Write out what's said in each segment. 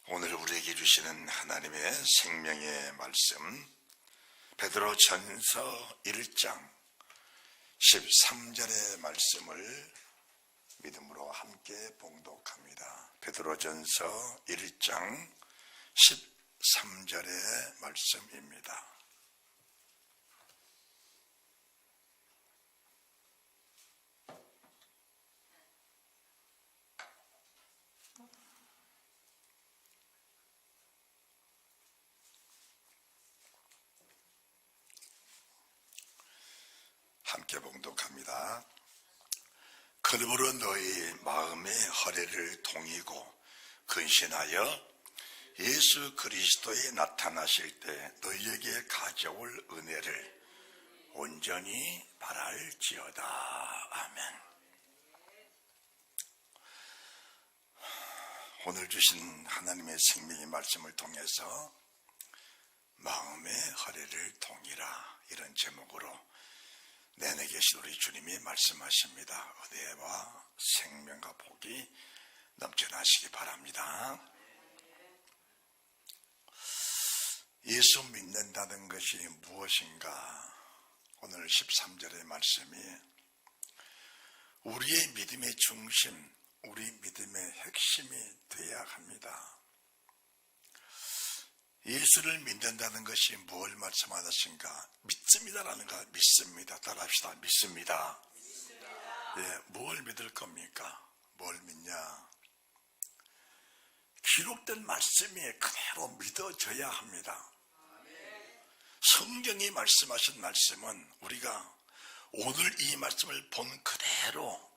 오늘 우리에게 주시는 하나님의 생명의 말씀, 베드로전서 1장 13절의 말씀을 믿음으로 함께 봉독합니다. 베드로전서 1장 13절의 말씀입니다. 함께 봉독합니다. 그러므로 너희 마음의 허리를 동이고 근신하여 예수 그리스도에 나타나실 때 너희에게 가져올 은혜를 온전히 바랄지어다. 아멘. 오늘 주신 하나님의 생명의 말씀을 통해서 마음의 허리를 동이라, 이런 제목으로 내내 계신 우리 주님이 말씀하십니다. 은혜와 생명과 복이 넘쳐나시기 바랍니다. 예수 믿는다는 것이 무엇인가? 오늘 13절의 말씀이 우리의 믿음의 중심, 우리 믿음의 핵심이 되어야 합니다. 예수를 믿는다는 것이 뭘 말씀하셨는가? 믿습니다라는 거. 믿습니다. 따라합시다. 믿습니다. 예, 뭘 믿을 겁니까? 뭘 믿냐? 기록된 말씀이 그대로 믿어져야 합니다. 성경이 말씀하신 말씀은 우리가 오늘 이 말씀을 본 그대로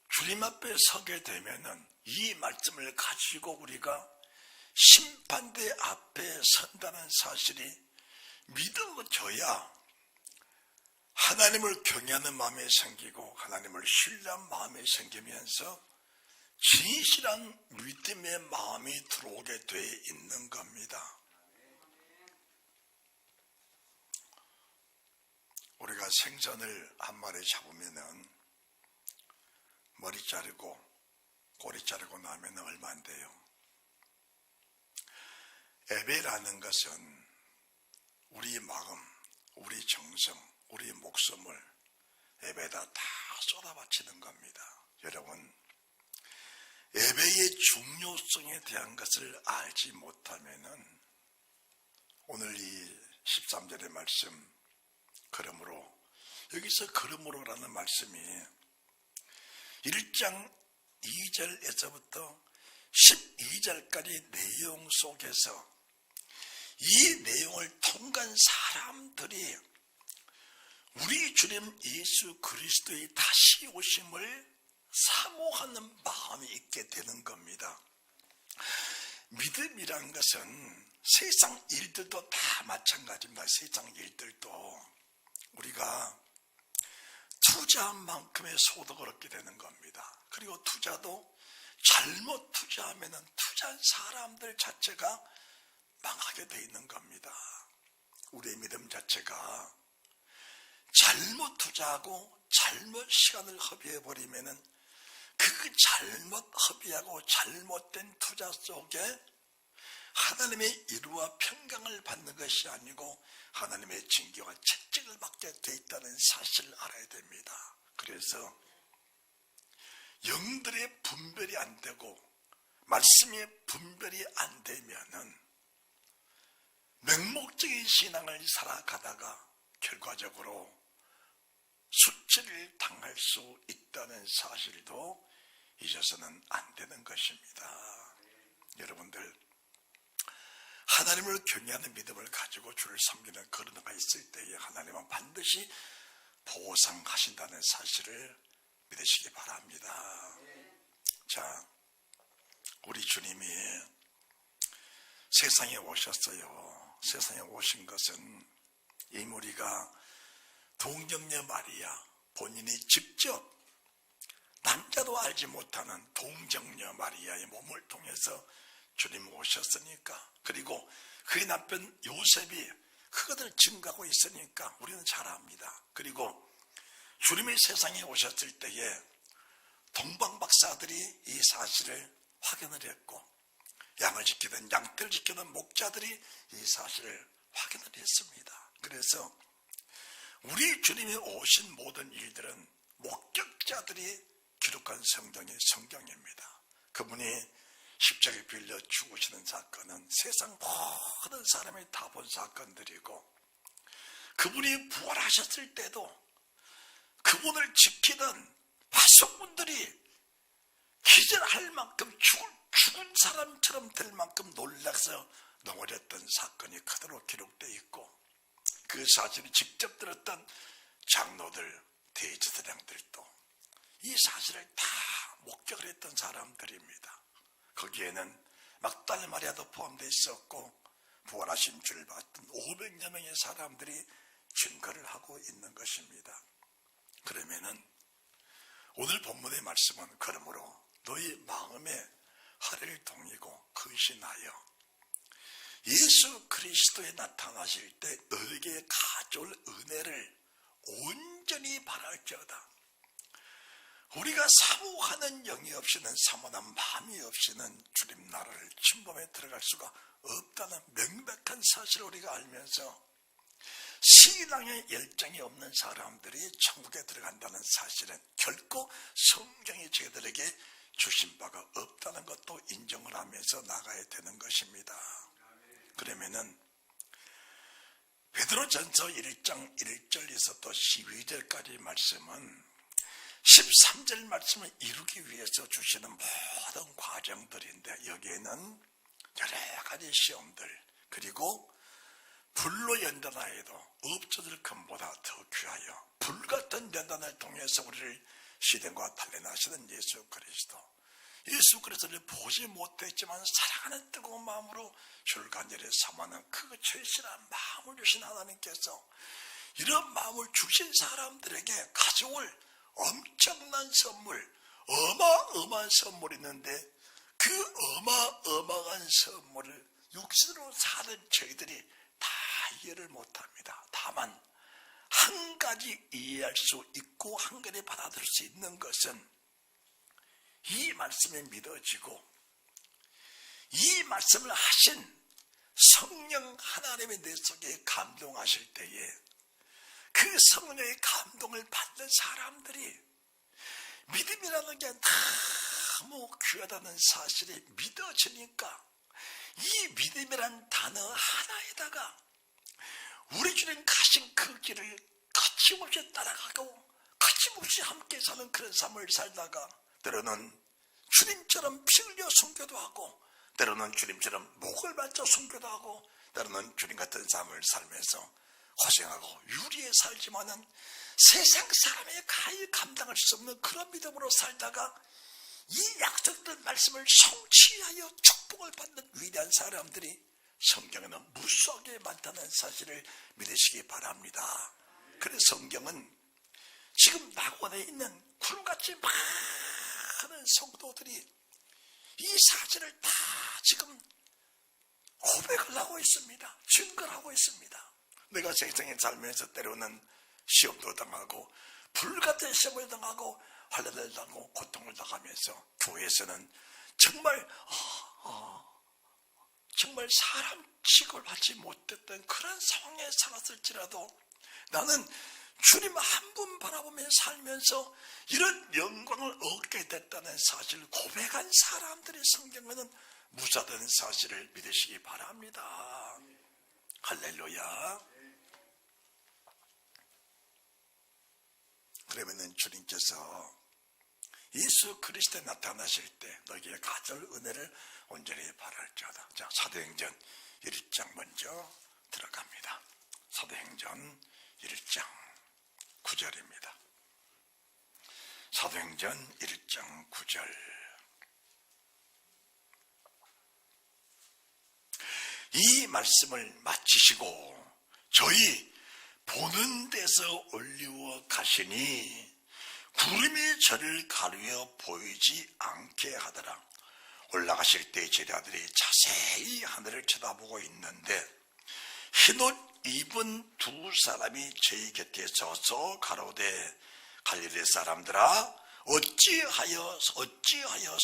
주님 앞에 서게 되면은 이 말씀을 가지고 우리가 심판대 앞에 선다는 사실이 믿어져야 하나님을 경외하는 마음이 생기고 하나님을 신뢰한 마음이 생기면서 진실한 믿음의 마음이 들어오게 돼 있는 겁니다. 우리가 생선을 한 마리 잡으면은 머리 자르고 꼬리 자르고 나면 얼마 안 돼요. 예배라는 것은 우리 마음, 우리 정성, 우리 목숨을 예배에다 다 쏟아바치는 겁니다. 여러분, 예배의 중요성에 대한 것을 알지 못하면은 오늘 이 13절의 말씀, 그러므로, 여기서 그러므로라는 말씀이 1장 2절에서부터 12절까지 내용 속에서 이 내용을 통과한 사람들이 우리 주님 예수 그리스도의 다시 오심을 사모하는 마음이 있게 되는 겁니다. 믿음이란 것은 세상 일들도 다 마찬가지입니다. 세상 일들도 우리가 투자한 만큼의 소득을 얻게 되는 겁니다. 그리고 투자도 잘못 투자하면 투자한 사람들 자체가 망하게 돼 있는 겁니다. 우리의 믿음 자체가 잘못 투자하고 잘못 시간을 허비해버리면 그 잘못 허비하고 잘못된 투자 속에 하나님의 이루와 평강을 받는 것이 아니고 하나님의 징계와 채찍을 받게 돼 있다는 사실을 알아야 됩니다. 그래서 영들의 분별이 안 되고 말씀의 분별이 안 되면은 맹목적인 신앙을 살아가다가 결과적으로 수치를 당할 수 있다는 사실도 잊어서는 안 되는 것입니다. 여러분들, 하나님을 경외하는 믿음을 가지고 주를 섬기는 그런 의가 있을 때에 하나님은 반드시 보상하신다는 사실을 믿으시기 바랍니다. 자, 우리 주님이 세상에 오셨어요. 세상에 오신 것은 이 무리가 동정녀 마리아 본인이 직접 남자도 알지 못하는 동정녀 마리아의 몸을 통해서 주님 오셨으니까, 그리고 그의 남편 요셉이 그것을 증거하고 있으니까 우리는 잘 압니다. 그리고 주님이 세상에 오셨을 때에 동방박사들이 이 사실을 확인을 했고 양을 지키던 양떼를 지키던 목자들이 이 사실을 확인을 했습니다. 그래서 우리 주님이 오신 모든 일들은 목격자들이 기록한 성경입니다. 그분이 십자가에 빌려 죽으시는 사건은 세상 모든 사람이 다 본 사건들이고, 그분이 부활하셨을 때도 그분을 지키던 파수꾼들이 기절할 만큼 죽은 사람처럼 될 만큼 놀라서 넘어졌던 사건이 그대로 기록되어 있고, 그 사실을 직접 들었던 장로들, 대제사장들도 이 사실을 다 목격을 했던 사람들입니다. 거기에는 막달라 마리아도 포함되어 있었고, 부활하신 주를 봤던 500여 명의 사람들이 증거를 하고 있는 것입니다. 그러면은 오늘 본문의 말씀은, 그러므로 너희 마음에 하를 동이고 근신하여 예수 그리스도에 나타나실 때 너에게 가져올 은혜를 온전히 바랄지어다. 우리가 사모하는 영이 없이는, 사모하는 마음이 없이는 주님 나라를 침범에 들어갈 수가 없다는 명백한 사실을 우리가 알면서 신앙의 열정이 없는 사람들이 천국에 들어간다는 사실은 결코 성경이 저희들에게 주신 바가 없다는 것도 인정을 하면서 나가야 되는 것입니다. 그러면은 베드로전서 1장 1절에서 또 12절까지 말씀은 13절 말씀을 이루기 위해서 주시는 모든 과정들인데, 여기에는 여러 가지 시험들, 그리고 불로 연단하여도 없어질 것보다 더 귀하여 불같은 연단을 통해서 우리를 시den과 단련하시는 예수 그리스도를 보지 못했지만 사랑하는 뜨거운 마음으로 주를 간절히 사모하는 그 절실한 마음을 주신 하나님께서 이런 마음을 주신 사람들에게 가져올 엄청난 선물, 어마어마한 선물이 있는데, 그 어마어마한 선물을 육신으로 사는 저희들이 다 이해를 못합니다. 다만 한 가지 이해할 수 있고 한 가지 받아들일 수 있는 것은, 이 말씀에 믿어지고 이 말씀을 하신 성령 하나님의 내 속에 감동하실 때에 그 성령의 감동을 받는 사람들이 믿음이라는 게 너무 귀하다는 사실이 믿어지니까, 이 믿음이란 단어 하나에다가 우리 주님 가신 그 길을 거침없이 따라가고 거침없이 함께 사는 그런 삶을 살다가, 때로는 주님처럼 피 흘려 순교도 하고, 때로는 주님처럼 목을 바쳐 순교도 하고, 때로는 주님 같은 삶을 살면서 고생하고 유리에 살지만은 세상 사람의 가히 감당할 수 없는 그런 믿음으로 살다가 이 약속된 말씀을 성취하여 축복을 받는 위대한 사람들이 성경에는 무수하게 많다는 사실을 믿으시기 바랍니다. 그래서 성경은 지금 낙원에 있는 굴같이 많은 성도들이 이 사실을 다 지금 고백을 하고 있습니다. 증거를 하고 있습니다. 내가 세상에 살면서 때로는 시험도 당하고 불같은 시험을 당하고 환난을 당하고 고통을 당하면서 교회에서는 정말 사람 취급을 받지 못했던 그런 상황에 살았을지라도, 나는 주님 한 분 바라보며 살면서 이런 영광을 얻게 됐다는 사실을 고백한 사람들의 성경에는 무사된 사실을 믿으시기 바랍니다. 할렐루야. 그러면은 주님께서 예수 그리스도에 나타나실 때 너희에게 가져올 은혜를 온전히 바랄지어다. 자, 사도행전 1장 먼저 들어갑니다. 사도행전 1장 9절입니다. 사도행전 1장 9절. 이 말씀을 마치시고 저희 보는 데서 올리워 가시니 구름이 저를 가리워 보이지 않게 하더라. 올라가실 때 제자들이 자세히 하늘을 쳐다보고 있는데 흰옷 입은 두 사람이 저희 곁에 서서 가로되 갈릴리 사람들아 어찌하여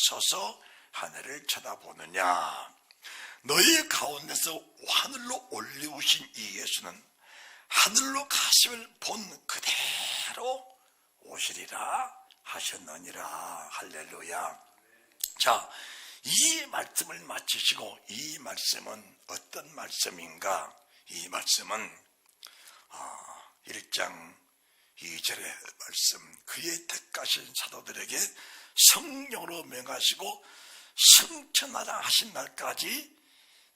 서서 하늘을 쳐다보느냐. 너희 가운데서 하늘로 올리우신 이 예수는 하늘로 가심을 본 그대로 오시리라 하셨느니라. 할렐루야. 자, 이 말씀을 마치시고, 이 말씀은 어떤 말씀인가? 이 말씀은 1장 2절의 말씀, 그의 택하신 사도들에게 성령으로 명하시고 승천하라 하신 날까지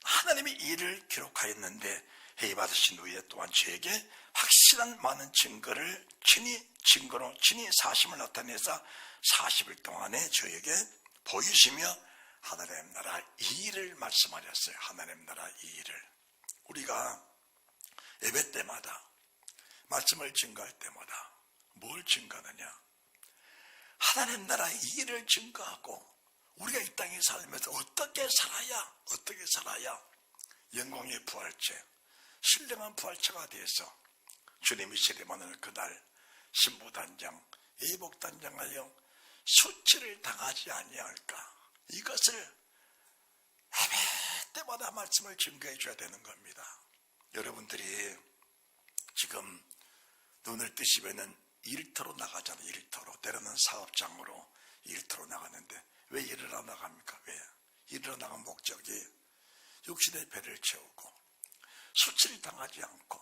하나님이 이를 기록하였는데, 회의 받으신 후에 또한 저에게 확실한 많은 증거를 친히 사심을 나타내서 40일 동안에 저에게 보이시며 하나님 나라 이 일을 말씀하셨어요. 하나님 나라 이 일을. 우리가 예배 때마다, 말씀을 증거할 때마다 뭘 증거하느냐? 하나님 나라 이 일을 증거하고, 우리가 이 땅에 살면서 어떻게 살아야 영광의 부활체, 신령한 부활체가 돼서 주님이 세례받는 그날 신부단장, 예복단장하여 수치를 당하지 아니할까? 이것을 예배 때마다 말씀을 증거해 줘야 되는 겁니다. 여러분들이 지금 눈을 뜨시면은 일터로 나가잖아요. 일터로. 때로는 사업장으로 일터로 나가는데 왜 일을 안 나갑니까? 왜? 일을 나간 목적이 육신의 배를 채우고 수치를 당하지 않고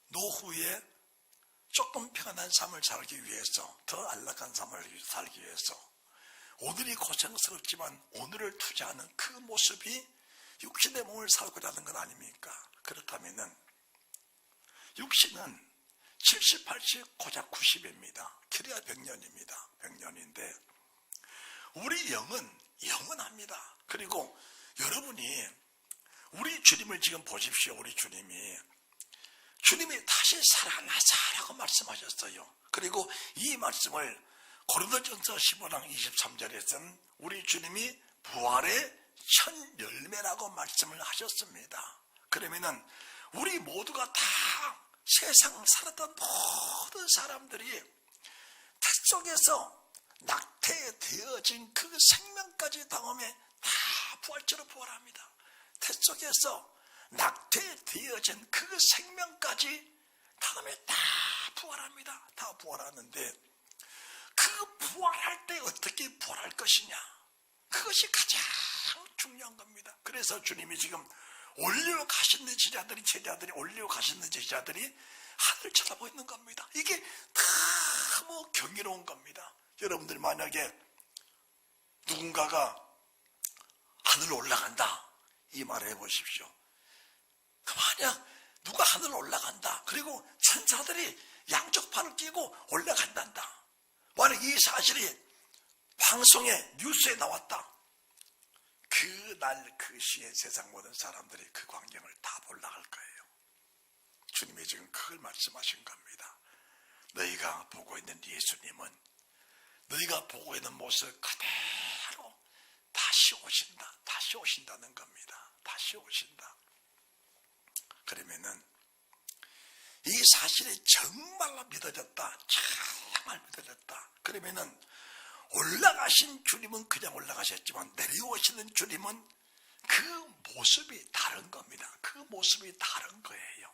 노후에 조금 편안한 삶을 살기 위해서, 더 안락한 삶을 살기 위해서 오늘이 고생스럽지만 오늘을 투자하는 그 모습이 육신의 몸을 살고자 하는 것 아닙니까? 그렇다면은 육신은 70, 80, 고작 90입니다. 그래야 100년입니다. 100년인데 우리 영은 영원합니다. 그리고 여러분이 우리 주님을 지금 보십시오. 우리 주님이 다시 살아나자라고 말씀하셨어요. 그리고 이 말씀을 고린도전서 15장 23절에서는 우리 주님이 부활의 첫 열매라고 말씀을 하셨습니다. 그러면은 우리 모두가 다 세상 살았던 모든 사람들이 태 속에서 낙태되어진 그 생명까지 당함에 다 부활체로 부활합니다. 태 속에서 낙태되어진 그 생명까지 당함에 다 부활합니다. 다 부활하는데 그 부활할 때 어떻게 부활할 것이냐, 그것이 가장 중요한 겁니다. 그래서 주님이 지금 올려 가시는 제자들이 올려 가시는 제자들이 하늘을 쳐다보고 있는 겁니다. 이게 너무 경이로운 겁니다. 여러분들 만약에 누군가가 하늘로 올라간다 이 말을 해보십시오. 만약 누가 하늘로 올라간다, 그리고 천사들이 양쪽 팔을 끼고 올라간단다, 만약 이 사실이 방송에 뉴스에 나왔다, 그날 그 시에 세상 모든 사람들이 그 광경을 다 올라갈 거예요. 주님이 지금 그걸 말씀하신 겁니다. 너희가 보고 있는 예수님은 너희가 보고 있는 모습 그대로 다시 오신다. 다시 오신다는 겁니다. 다시 오신다. 그러면은 이 사실이 정말로 믿어졌다. 정말 믿어졌다. 그러면은 올라가신 주님은 그냥 올라가셨지만 내려오시는 주님은 그 모습이 다른 겁니다. 그 모습이 다른 거예요.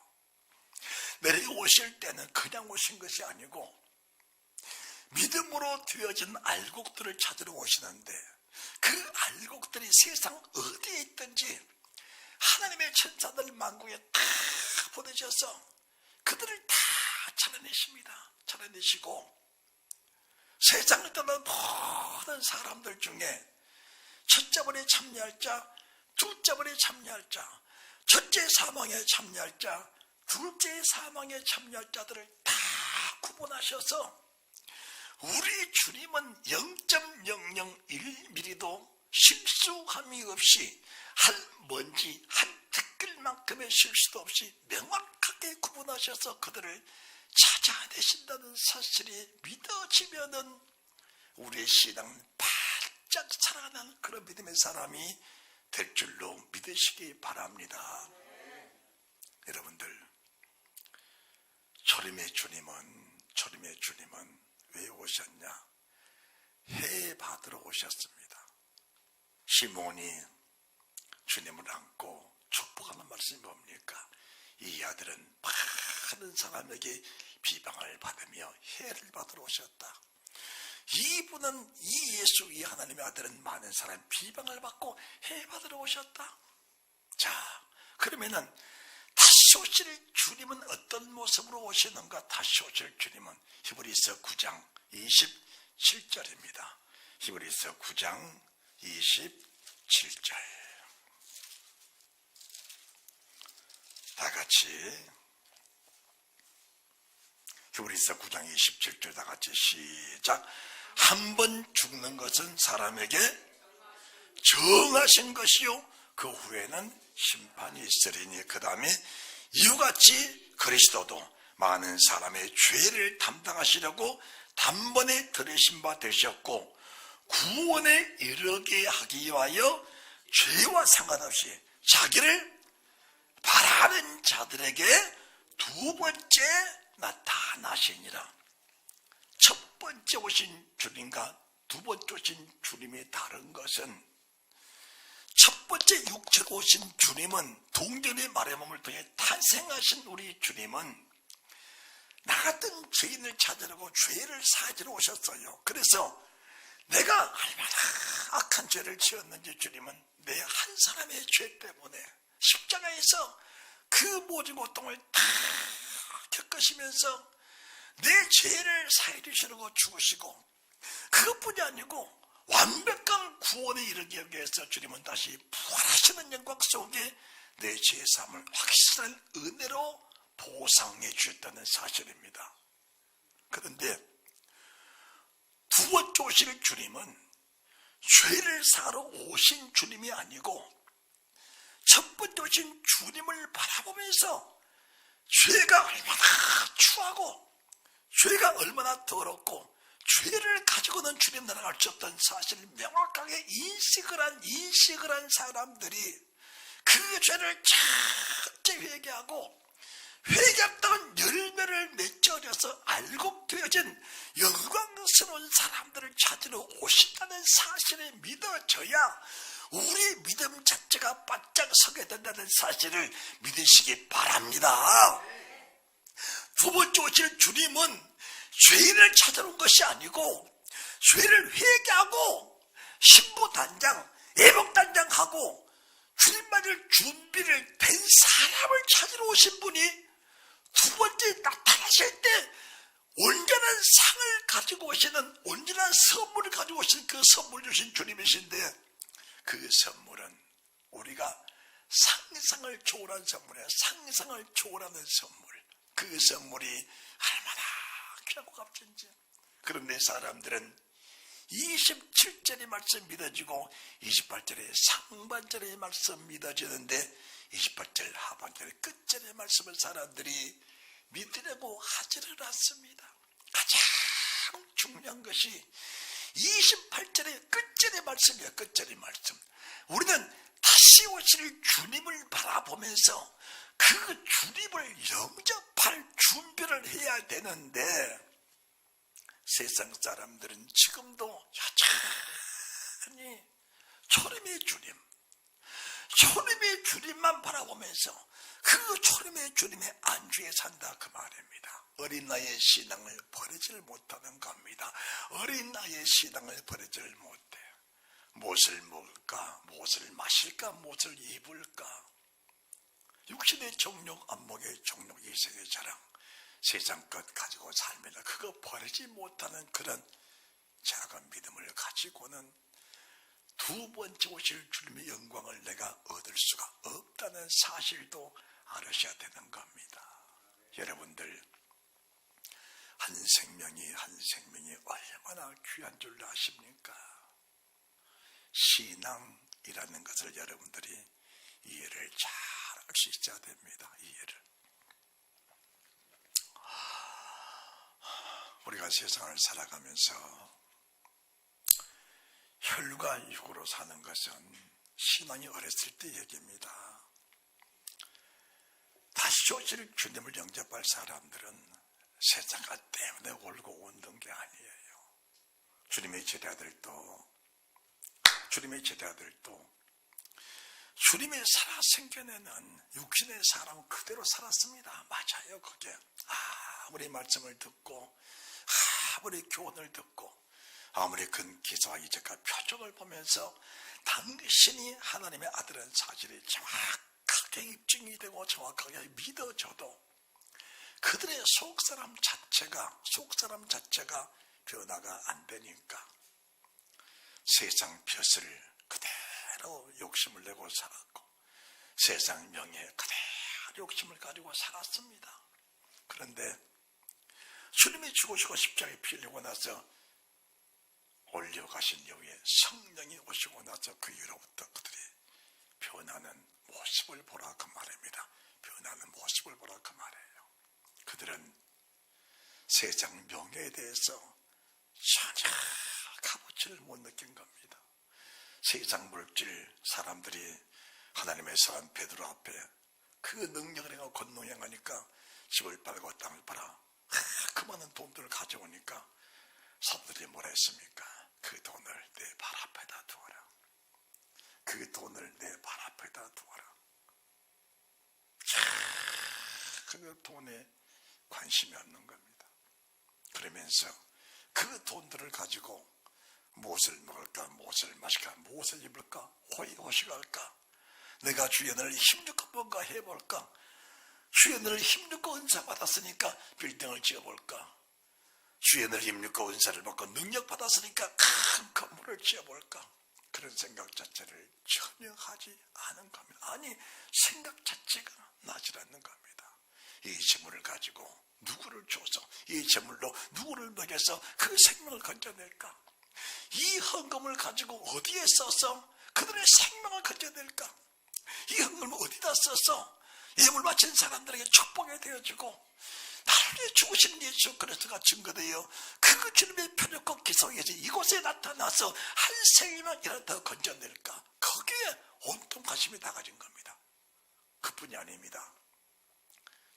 내려오실 때는 그냥 오신 것이 아니고 믿음으로 되어진 알곡들을 찾으러 오시는데, 그 알곡들이 세상 어디에 있든지 하나님의 천사들 만국에 다 보내셔서 그들을 다 찾아내십니다. 찾아내시고 세상을 떠난 모든 사람들 중에 첫째 번에 참여할 자, 둘째 번에 참여할 자, 첫째 사망에 참여할 자, 둘째 사망에 참여할 자들을 다 구분하셔서 우리 주님은 0.001mm도 실수함이 없이 먼지 한 티끌만큼의 실수도 없이 명확하게 구분하셔서 그들을 찾아내신다는 사실이 믿어지면은 우리의 신앙은 바짝 살아가는 그런 믿음의 사람이 될 줄로 믿으시기 바랍니다. 여러분들, 초림의 주님은 왜 오셨냐? 해 받으러 오셨습니다. 시몬이 주님을 안고 축복하는 말씀이 뭡니까? 이 아들은 많은 사람에게 비방을 받으며 해를 받으러 오셨다. 이분은 이 예수, 이 하나님의 아들은 많은 사람 비방을 받고 해 받으러 오셨다. 자, 그러면은 다시 오실 주님은 어떤 모습으로 오시는가? 다시 오실 주님은 히브리서 9장 27절입니다. 히브리서 9장 27절. 다 같이 히브리서 9장 27절 다 같이 시작. 한 번 죽는 것은 사람에게 정하신 것이요 그 후에는 심판이 있으리니 그 다음에 이유같이 그리스도도 많은 사람의 죄를 담당하시려고 단번에 들으신 바 되셨고 구원에 이르게 하기 위하여 죄와 상관없이 자기를 바라는 자들에게 두 번째 나타나시니라. 첫 번째 오신 주님과 두 번째 오신 주님이 다른 것은 첫 번째 육체로 오신 주님은 동전의 말의 몸을 통해 탄생하신 우리 주님은 나 같은 죄인을 찾으려고 죄를 사지러 오셨어요. 그래서 내가 얼마나 악한 죄를 지었는지 주님은 내 한 사람의 죄 때문에 십자가에서 그 모든 고통을 다 겪으시면서 내 죄를 사해 주시려고 죽으시고 그것뿐이 아니고 완벽한 구원에 이르기 위해서 주님은 다시 부활하시는 영광 속에 내 죄의 삶을 확실한 은혜로 보상해 주셨다는 사실입니다. 그런데 두 번째 오실 주님은 죄를 사러 오신 주님이 아니고 첫 번째 오신 주님을 바라보면서 죄가 얼마나 추하고 죄가 얼마나 더럽고 죄를 가지고는 주님 나라를 갈 수 없다는 사실을 명확하게 인식을 한 사람들이 그 죄를 철저히 회개하고 회개했던 열매를 맺어져서 알고 되어진 영광스러운 사람들을 찾으러 오신다는 사실이 믿어져야 우리 믿음 자체가 바짝 서게 된다는 사실을 믿으시기 바랍니다. 두 번째 오실 주님은 죄인을 찾아온 것이 아니고 죄를 회개하고 신부단장, 예복단장하고 주님 맞을 준비를 된 사람을 찾으러 오신 분이 두 번째 나타나실 때 온전한 상을 가지고 오시는 온전한 선물을 가지고 오신 그 선물 주신 주님이신데 그 선물은 우리가 상상을 초월한 선물이에요. 상상을 초월하는 선물. 그 선물이 얼마나 귀하고 값진지. 그런데 사람들은 27절의 말씀 믿어지고 28절의 상반절의 말씀 믿어지는데 28절 하반절의 끝절의 말씀을 사람들이 믿으려고 하지를 않습니다. 가장 중요한 것이 28절의 끝절의 말씀이에요. 끝절의 말씀. 우리는 다시 오실 주님을 바라보면서 그 주님을 영접할 준비를 해야 되는데 세상 사람들은 지금도 여전히 초림의 주님만 바라보면서 그 초림의 주님의 안주에 산다 그 말입니다. 어린 나이의 신앙을 버리질 못하는 겁니다. 어린 나이의 신앙을 버리질 못해. 무엇을 먹을까? 무엇을 마실까? 무엇을 입을까? 육신의 정욕, 안목의 정욕, 이생의 자랑, 세상 것 가지고 살면서 그거 버리지 못하는 그런 작은 믿음을 가지고는 두 번째 오실 주님의 영광을 내가 얻을 수가 없다는 사실도 알으셔야 되는 겁니다. 여러분들 한 생명이 얼마나 귀한 줄 아십니까? 신앙이라는 것을 여러분들이 이해를 잘 할 수 있어야 됩니다. 이해를. 우리가 세상을 살아가면서 혈과 육으로 사는 것은 신앙이 어렸을 때 얘기입니다. 다시 오실 주님을 영접할 사람들은 세상과 때문에 울고 웃는 게 아니에요. 주님의 제자들도 주님의 살아 생겨내는 육신의 사람은 그대로 살았습니다. 맞아요. 그게 아무리 말씀을 듣고 아무리 교훈을 듣고 아무리 큰 기사와 이적과 표적을 보면서 당신이 하나님의 아들은 사실이 정확하게 입증이 되고 정확하게 믿어져도 그들의 속사람 자체가 변화가 안 되니까 세상 벼슬을 그대로 욕심을 내고 살았고 세상 명예에 그대로 욕심을 가지고 살았습니다. 그런데 주님이 죽으시고 십자가에 피 흘리고 나서 올려가신 이후에 성령이 오시고 나서 그 이후로부터 그들이 변하는 모습을 보라 그 말입니다. 변하는 모습을 보라 그 말이에요. 그들은 세상 명예에 대해서 전혀 값어치를 못 느낀 겁니다. 세상 물질 사람들이 하나님의 사람 베드로 앞에 그 능력을 행하고 권능행하니까 집을 팔고 땅을 팔아 그 많은 돈들을 가져오니까 사람들이 뭐라 했습니까? 그 돈을 내 발 앞에다 두어라. 그 돈을 내 발 앞에다 두어라. 그 돈에 관심이 없는 겁니다. 그러면서 그 돈들을 가지고 무엇을 먹을까, 무엇을 마실까, 무엇을 입을까, 호의호식 할까, 내가 주의 은혜를 힘입고 뭔가 해볼까, 주의 은혜를 힘입고 은사 받았으니까 빌딩을 지어볼까, 주의 은혜를 힘입고 은사를 받고 능력 받았으니까 큰 건물을 지어볼까, 그런 생각 자체를 전혀 하지 않은 겁니다. 아니, 생각 자체가 나질 않는 겁니다. 이 재물을 가지고 누구를 줘서 이 재물로 누구를 먹여서 그 생명을 건져낼까, 이 헌금을 가지고 어디에 써서 그들의 생명을 건져낼까, 이 헌금을 어디다 써서 예물 바친 사람들에게 축복이 되어지고 나를 위해 죽으신 예수 그리스도가 증거되어 그 주님의 표적과 기사에서 이곳에 나타나서 한 생명이라도 더 건져낼까, 거기에 온통 관심이 다 가진 겁니다. 그뿐이 아닙니다.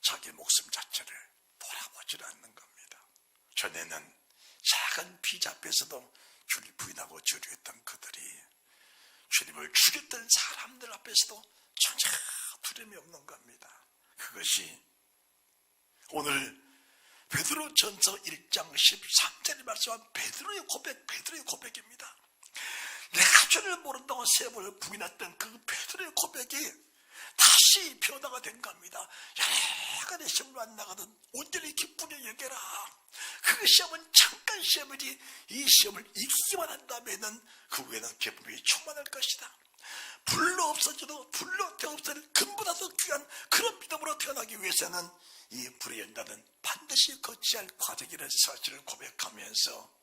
자기 목숨 자체를 돌아보질 않는 겁니다. 전에는 작은 피자 앞에서도 주를 부인하고 저주했던 그들이 주님을 죽였던 사람들 앞에서도 전혀 두려움이 없는 겁니다. 그것이 오늘 베드로전서 1장 13절에 말씀한 베드로의 고백입니다. 내가 주를 모른다고 세 번을 부인했던 그 베드로의 고백이 다시 변화가 된 겁니다. 여러 가지 시험을 만나거든 온전히 기쁘게 여겨라. 그 시험은 잠깐 시험이지 이 시험을 이기기만 한다면 그 후에는 기쁨이 충만할 것이다. 불로 없어져도 불로 태없을 금보다 더 귀한 그런 믿음으로 태어나기 위해서는 이 불의 연단은 반드시 거쳐야 할 과정이라는 사실을 고백하면서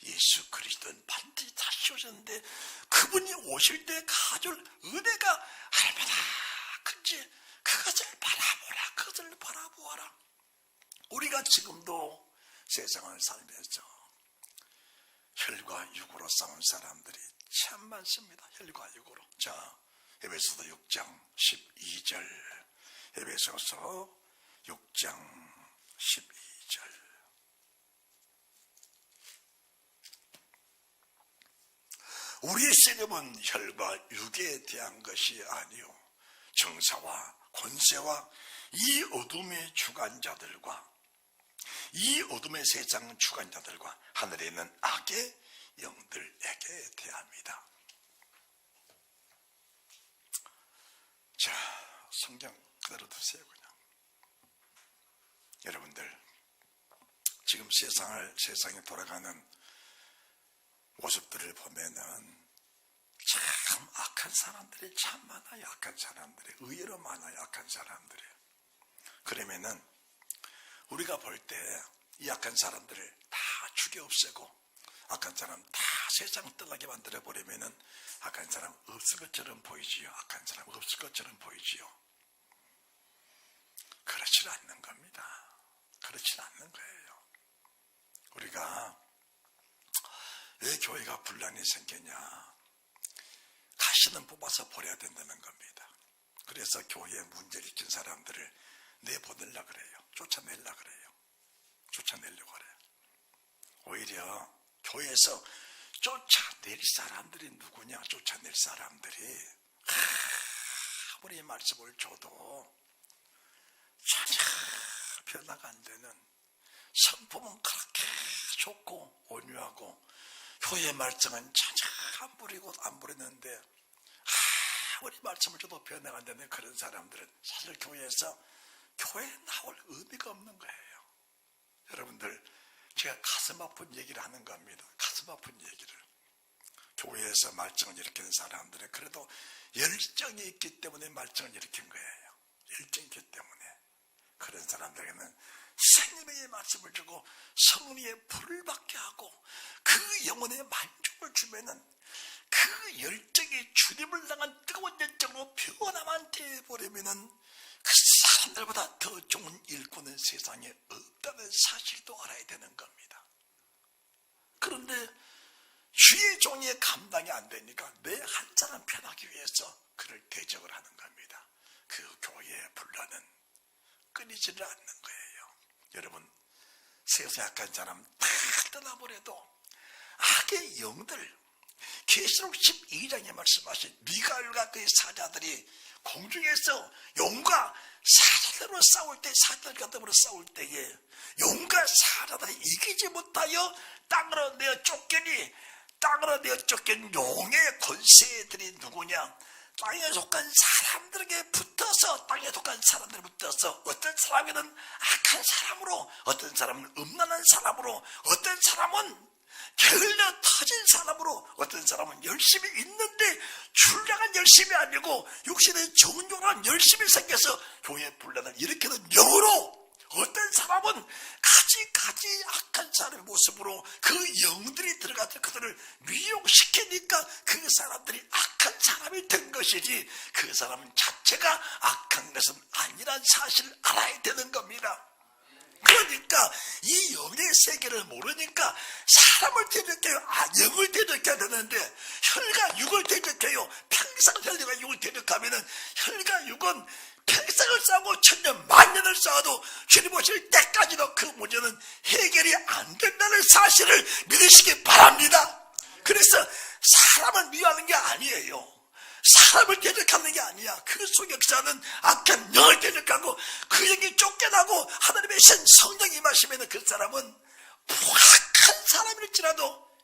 예수 그리스도는 반드시 다시 오셨는데 그분이 오실 때 가져올 은혜가 얼마나 큰지 그것을 바라보라. 그것을 바라보아라. 우리가 지금도 세상을 살면서 혈과 육으로 싸운 사람들이 참 많습니다. 혈과 육으로. 자, 에베소서 6장 12절. 에베소서 6장 12절. 우리의 세금은 혈과 육에 대한 것이 아니요 정사와 권세와 이 어둠의 주관자들과 이 어둠의 세상 주관자들과 하늘에 있는 악의 영들에게 대합니다. 자, 성경 그대로 두세요. 그냥 여러분들 지금 세상에 돌아가는 모습들을 보면은 참 악한 사람들이 참 많아요. 악한 사람들이 의외로 많아요. 악한 사람들이. 그러면은 우리가 볼 때 이 악한 사람들을 다 죽여 없애고 악한 사람 다 세상 떠나게 만들어 버리면은 악한 사람 없을 것처럼 보이지요. 악한 사람 없을 것처럼 보이지요. 그렇지 않는 겁니다. 그렇지 않는 거예요. 우리가 왜 교회가 분란이 생기냐? 가시는 뽑아서 버려야 된다는 겁니다. 그래서 교회에 문제를 일으킨 사람들을 내보내려고 그래요. 쫓아내려고 그래요. 쫓아내려고 그래요. 오히려 교회에서 쫓아낼 사람들이 누구냐? 쫓아낼 사람들이 아무리 말씀을 줘도 전혀 변화가 안 되는, 성품은 그렇게 좋고 온유하고 교회 말씀은 전혀 안 부리는데 아무리 말씀을 줘도 변화가 안 되는 그런 사람들은 사실 교회에서 교회에 나올 의미가 없는 거예요. 여러분들, 제가 가슴 아픈 얘기를 하는 겁니다. 가슴 아픈 얘기를. 교회에서 말씀을 일으키는 사람들은 그래도 열정이 있기 때문에 말씀을 일으킨 거예요. 열정이 있기 때문에. 그런 사람들에게는 생명의 말씀을 주고 성리의 불을 받게 하고 그 영혼의 만족을 주면은 그 열정이 주님을 향한 뜨거운 열정으로 변화만 되어버리면은 그 사람들보다 더 좋은 일꾼은 세상에 없다는 사실도 알아야 되는 겁니다. 그런데 주의 종이 감당이 안 되니까 내 한 사람 편하기 위해서 그를 대적을 하는 겁니다. 그 교회의 분란은 끊이지를 않는 거예요. 여러분, 세상 약한 사람 다 떠나버려도 악의 영들, 계시록 12장에 말씀하신 미가엘과 그의 사자들이 공중에서 용과 사자들로 싸울 때, 사자들과 싸울 때에 용과 사자들이 이기지 못하여 땅으로 내어 쫓기니, 땅으로 내어 쫓긴 용의 권세들이 누구냐? 땅에 속한 사람들에게 붙어서, 땅에 속한 사람들에 붙어서 어떤 사람에는 악한 사람으로, 어떤 사람은 음란한 사람으로, 어떤 사람은 게을러 터진 사람으로, 어떤 사람은 열심히 있는데 줄량한 열심이 아니고 육신의 좋은 용한 열심히 생겨서 교회의 분란을 일으키는 영으로, 어떤 사람은 가지 악한 사람의 모습으로 그 영들이 들어가서 그들을 미용시키니까 그 사람들이 악한 사람이 된 것이지 그 사람 자체가 악한 것은 아니란 사실을 알아야 되는 겁니다. 그러니까 이 영의 세계를 모르니까 사람을 대적해요. 영을 대적해야 되는데 혈과 육을 대적해요. 평생 혈과 육을 대적하면은 혈과 육은 평생을 싸우고 천년 만년을 싸워도 주님 오실 때까지도 그 문제는 해결이 안 된다는 사실을 믿으시기 바랍니다. 그래서 사람을 미워하는 게 아니에요. 사람을 대적하는 게 아니야. 그 속에 역사는 악한 영을 대적하고 그 영이 쫓겨나고 하나님의 신 성령이 임하시면 그 사람은 부악한 사람일지라도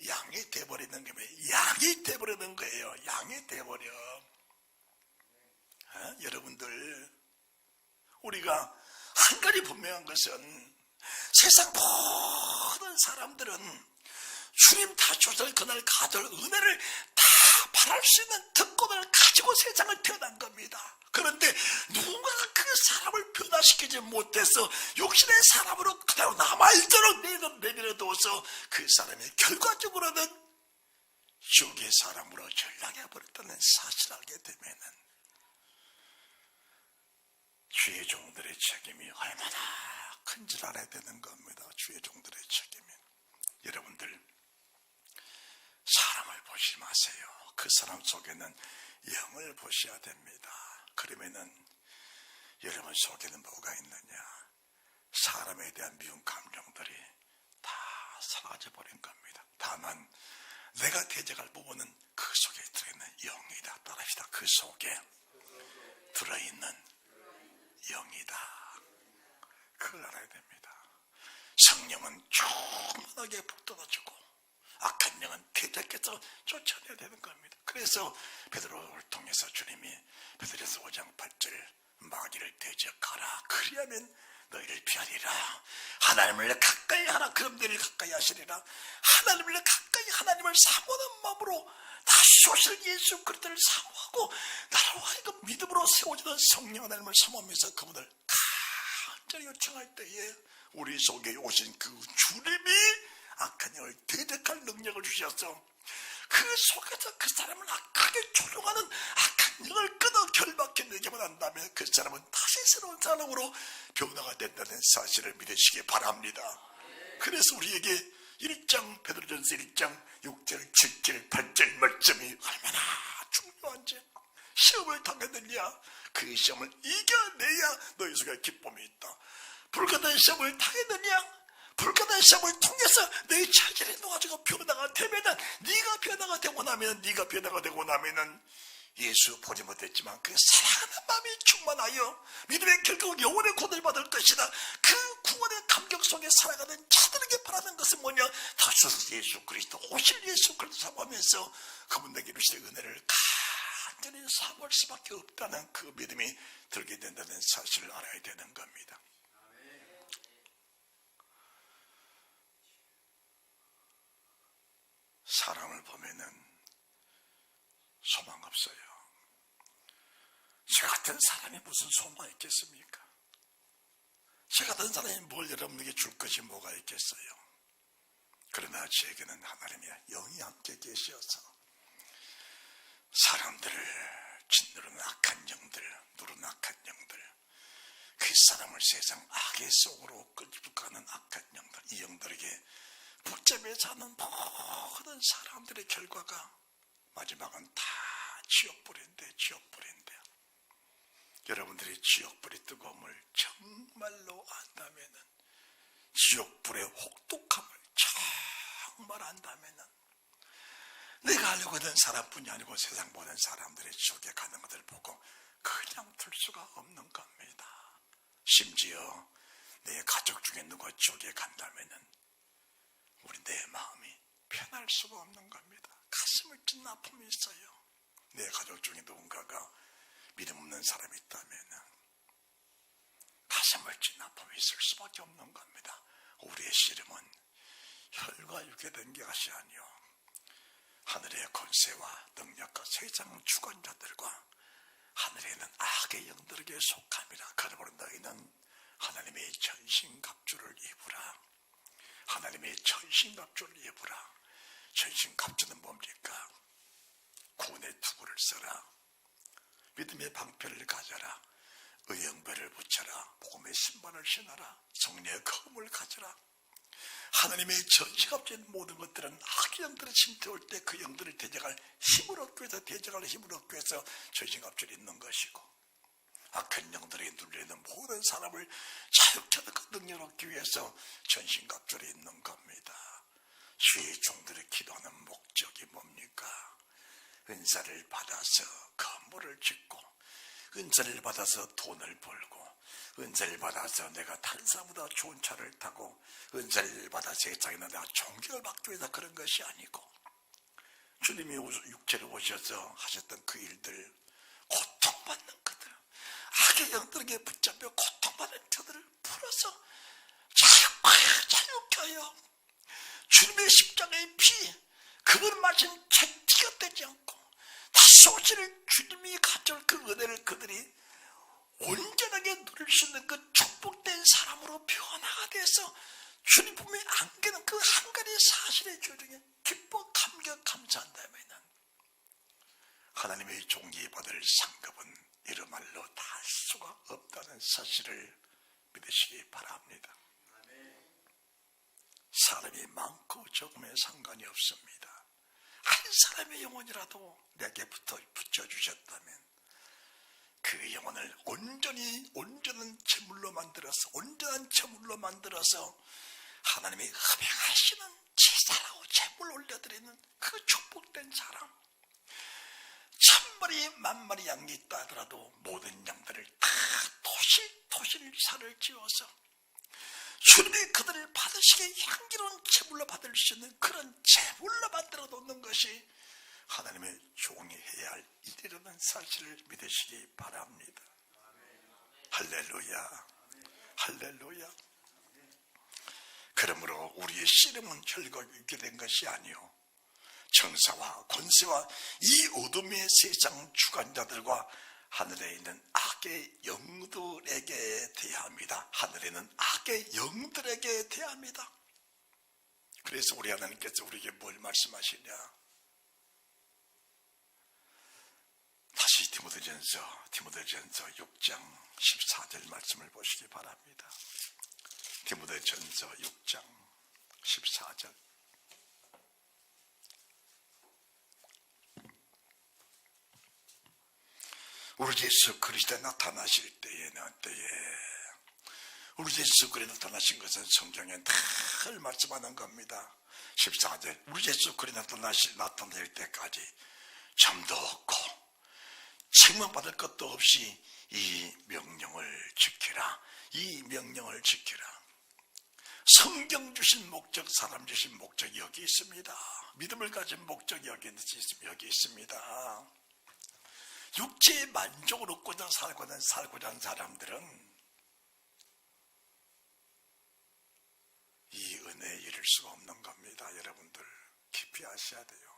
양이 돼버리는 거예요. 양이 돼버리는 거예요. 양이 돼버려. 여러분들, 우리가 한 가지 분명한 것은 세상 모든 사람들은 주님 다시 그날 가질 은혜를 다 바랄 수 있는 특권을 가지고 세상을 태어난 겁니다. 그런데 누군가가 그 사람을 변화시키지 못해서 육신의 사람으로 그대로 남아있도록 내버려둬서 그 사람이 결과적으로는 지옥의 사람으로 전락해버렸다는 사실을 알게 되면은 주의 종들의 책임이 얼마나 큰지를 알아야 되는 겁니다. 주의 종들의 책임이. 여러분들, 사람을 보지 마세요. 그 사람 속에는 영을 보셔야 됩니다. 그러면은 여러분 속에는 뭐가 있느냐? 사람에 대한 미운 감정들이 다 사라져버린 겁니다. 다만 내가 대적할 부분은 그 속에 들어있는 영이다. 따라합시다. 그 속에 들어있는 영이다. 그걸 알아야 됩니다. 성령은 충만하게 북돋아주고 악한 영은 대적해서 쫓아내야 되는 겁니다. 그래서 베드로를 통해서 주님이 베드로서 5장 8절 마귀를 대적하라. 그리하면 너희를 피하리라. 하나님을 가까이 하라. 그럼 너희를 가까이 하시리라. 하나님을 가까이, 하나님을 사모하는 마음으로 다시 오실 예수 그리스도를 사모하고 나로 하여금 믿음으로 세워지는 성령 하나님을 사모하면서 그분을 간절히 요청할 때에 우리 속에 오신 그 주님이 악한 영을 대적할 능력을 주셔서 그 속에서 그 사람을 악하게 조종하는 악한 영을 끊어 결박해 내게만 한다면 그 사람은 다시 새로운 사람으로 변화가 된다는 사실을 믿으시기 바랍니다. 그래서 우리에게 1장 베드로전서 1장 6절 7절 8절 말씀이 얼마나 중요한지, 시험을 당했느냐 그 시험을 이겨내야 너희 속에 기쁨이 있다. 불가능한 시험을 당했느냐, 불가능한 시험을 통해서 너희 체질이 놓아지고 변화가 되면은 네가 변화가 되고 나면은 예수 보지 못했지만 그 사랑하는 마음이 충만하여 믿음의 결국 영원의 구원을 받을 것이다. 그 구원의 감격 속에 살아가는 자들에게 바라는 것은 뭐냐? 다시 예수 그리스도 오실 예수 그리스도 사모하면서 그분에게 주신 은혜를 간절히 사모할 수밖에 없다는 그 믿음이 들게 된다는 사실을 알아야 되는 겁니다. 사람을 보면은 소망 없어요. 저 같은 사람이 무슨 소망이 있겠습니까? 저 같은 사람이 뭘 여러분에게 줄 것이 뭐가 있겠어요? 그러나 제게는 하나님이 영이 함께 계셔서 사람들을 짓누르는 악한 영들, 누르는 악한 영들, 그 사람을 세상 악의 속으로 끌고 가는 악한 영들, 이 영들에게 붙잡혀 사는 모든 사람들의 결과가 마지막은 다 지옥불인데, 지옥불인데, 여러분들이 지옥불이 뜨거움을 정말로 안다면은, 지옥불의 혹독함을 정말 안다면은, 내가 하려고 하던 사람뿐이 아니고 세상 모든 사람들의 지옥에 가는 것을 보고 그냥 둘 수가 없는 겁니다. 심지어 내 가족 중에 누가 지옥에 간다면은 우리 내 마음이 편할 수가 없는 겁니다. 가슴을 찢는 아픔이 있어요. 내 가족 중에 누군가가 믿음 없는 사람이 있다면은 가슴을 찢는 아픔이 있을 수밖에 없는 겁니다. 우리의 씨름은 혈과 육에 된 것이 아니요 하늘의 권세와 능력과 세상 주관자들과 하늘에 있는 악의 영들에게 속함이라. 그러므로 너희는 하나님의 전신갑주를 입으라. 하나님의 전신갑주를 입으라. 전신갑주는 뭡니까? 구원의 투구를 써라. 믿음의 방패를 가져라. 의형배를 붙여라. 복음의 신발을 신어라. 성령의 검을 가져라. 하나님의 전시갑주인 모든 것들은 악의 영들이 침투할 때 그 영들을 대적할 힘을 얻기 위해서, 대적할 힘을 얻기 위해서 전신갑주를 입는 것이고, 악한 영들에게 눌려있는 모든 사람을 자유케 하는 그 능력을 얻기 위해서 전신갑주를 입는 겁니다. 주의 종들이 기도하는 목적이 뭡니까? 은사를 받아서 건물을 짓고, 은사를 받아서 돈을 벌고, 은사를 받아서 내가 다른 사람보다 좋은 차를 타고, 은사를 받아서 세상에 내가 존경을 받기 위해서 그런 것이 아니고, 주님이 육체로 오셔서 하셨던 그 일들, 고통받는 그들, 악의 영들에게 붙잡혀 고통받는 저들을 풀어서 자유케 하여 주님의 십자가의 피, 그걸 마신 채티가 되지 않고 다시 오실 주님이 가져올 그 은혜를 그들이 온전하게 누릴 수 있는 그 축복된 사람으로 변화가 돼서 주님 품에 안기는 그 한 가지 사실의 조정에 기뻐 감격 감사한다면 하나님의 종이 받을 상급은 이런 말로 다 할 수가 없다는 사실을 믿으시기 바랍니다. 사람이 많고 적음에 상관이 없습니다. 한 사람의 영혼이라도 내게 붙여주셨다면 그 영혼을 온전한 제물로 만들어서, 온전한 제물로 만들어서 하나님이 흡양하시는 제사라고 제물 올려드리는 그 축복된 사람, 1000마리 10,000마리 양이 있다 하더라도 모든 양들을 다 토실 살을 지어서 주님이 그들을 받으시게 향기로운 제물로 받을 수 있는 그런 제물로 만들어 놓는 것이 하나님의 종이 해야 할 일이라는 사실을 믿으시기 바랍니다. 할렐루야, 할렐루야. 그러므로 우리의 씨름은 혈과 육에 된 것이 아니요 정사와 권세와 이 어둠의 세상 주관자들과 하늘에 있는 악의 영들에게 대합니다. 하늘에는 악의 영들에게 대합니다. 그래서 우리 하나님께서 우리에게 뭘 말씀하시냐? 다시 디모데전서 6장 14절 말씀을 보시기 바랍니다. 디모데전서 6장 14절. 우리 예수 그리스도 나타나실 때에 우리 예수 그리스도 나타나신 것은 성경에 늘 말씀하는 겁니다. 14절. 우리 예수 그리스도 나타날 때까지 잠도 없고 책망받을 것도 없이 이 명령을 지키라. 이 명령을 지키라. 성경 주신 목적, 사람 주신 목적이 여기 있습니다. 믿음을 가진 목적이 여기 있습니다. 육체의 만족을 얻고자 살고자 하는 사람들은 이 은혜에 이를 수가 없는 겁니다. 여러분들 깊이 아셔야 돼요.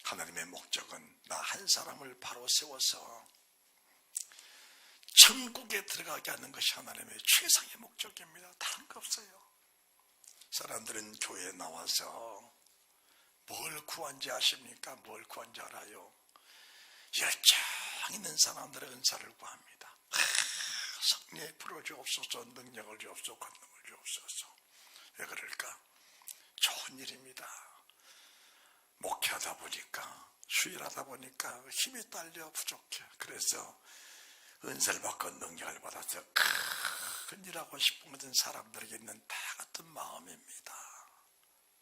하나님의 목적은 나 한 사람을 바로 세워서 천국에 들어가게 하는 것이 하나님의 최상의 목적입니다. 다른 거 없어요. 사람들은 교회에 나와서 뭘 구한지 아십니까? 뭘 구한지 알아요? 열정 있는 사람들은 은사를 구합니다. 성령에 불어주옵소서, 능력을 주옵소서, 권능을 주옵소서. 왜 그럴까? 좋은 일입니다. 목회하다 보니까, 수일하다 보니까 힘이 딸려 부족해. 그래서 은사를 받고 능력을 받아서 큰 일하고 싶은 것은 사람들에게 있는 다 같은 마음입니다.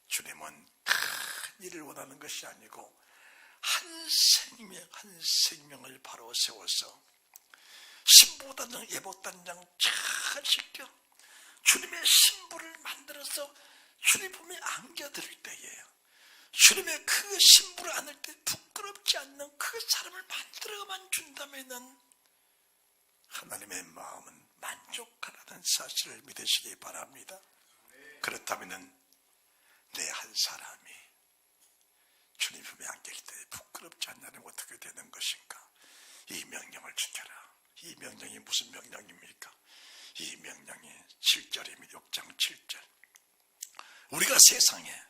주님은 큰 일을 원하는 것이 아니고 한 생명을 바로 세워서 신부단장, 예복단장 잘 시켜 주님의 신부를 만들어서 주님 품에 안겨드릴 때에 주님의 그 신부를 안을 때 부끄럽지 않는 그 사람을 만들어만 준다면은 하나님의 마음은 만족하라는 사실을 믿으시기 바랍니다. 그렇다면 내 한 사람이 주님 품에 안길 때 부끄럽지 않냐면 어떻게 되는 것인가? 이 명령을 지켜라. 이 명령이 무슨 명령입니까? 이 명령이 7절입니다. 6장 7절. 우리가 세상에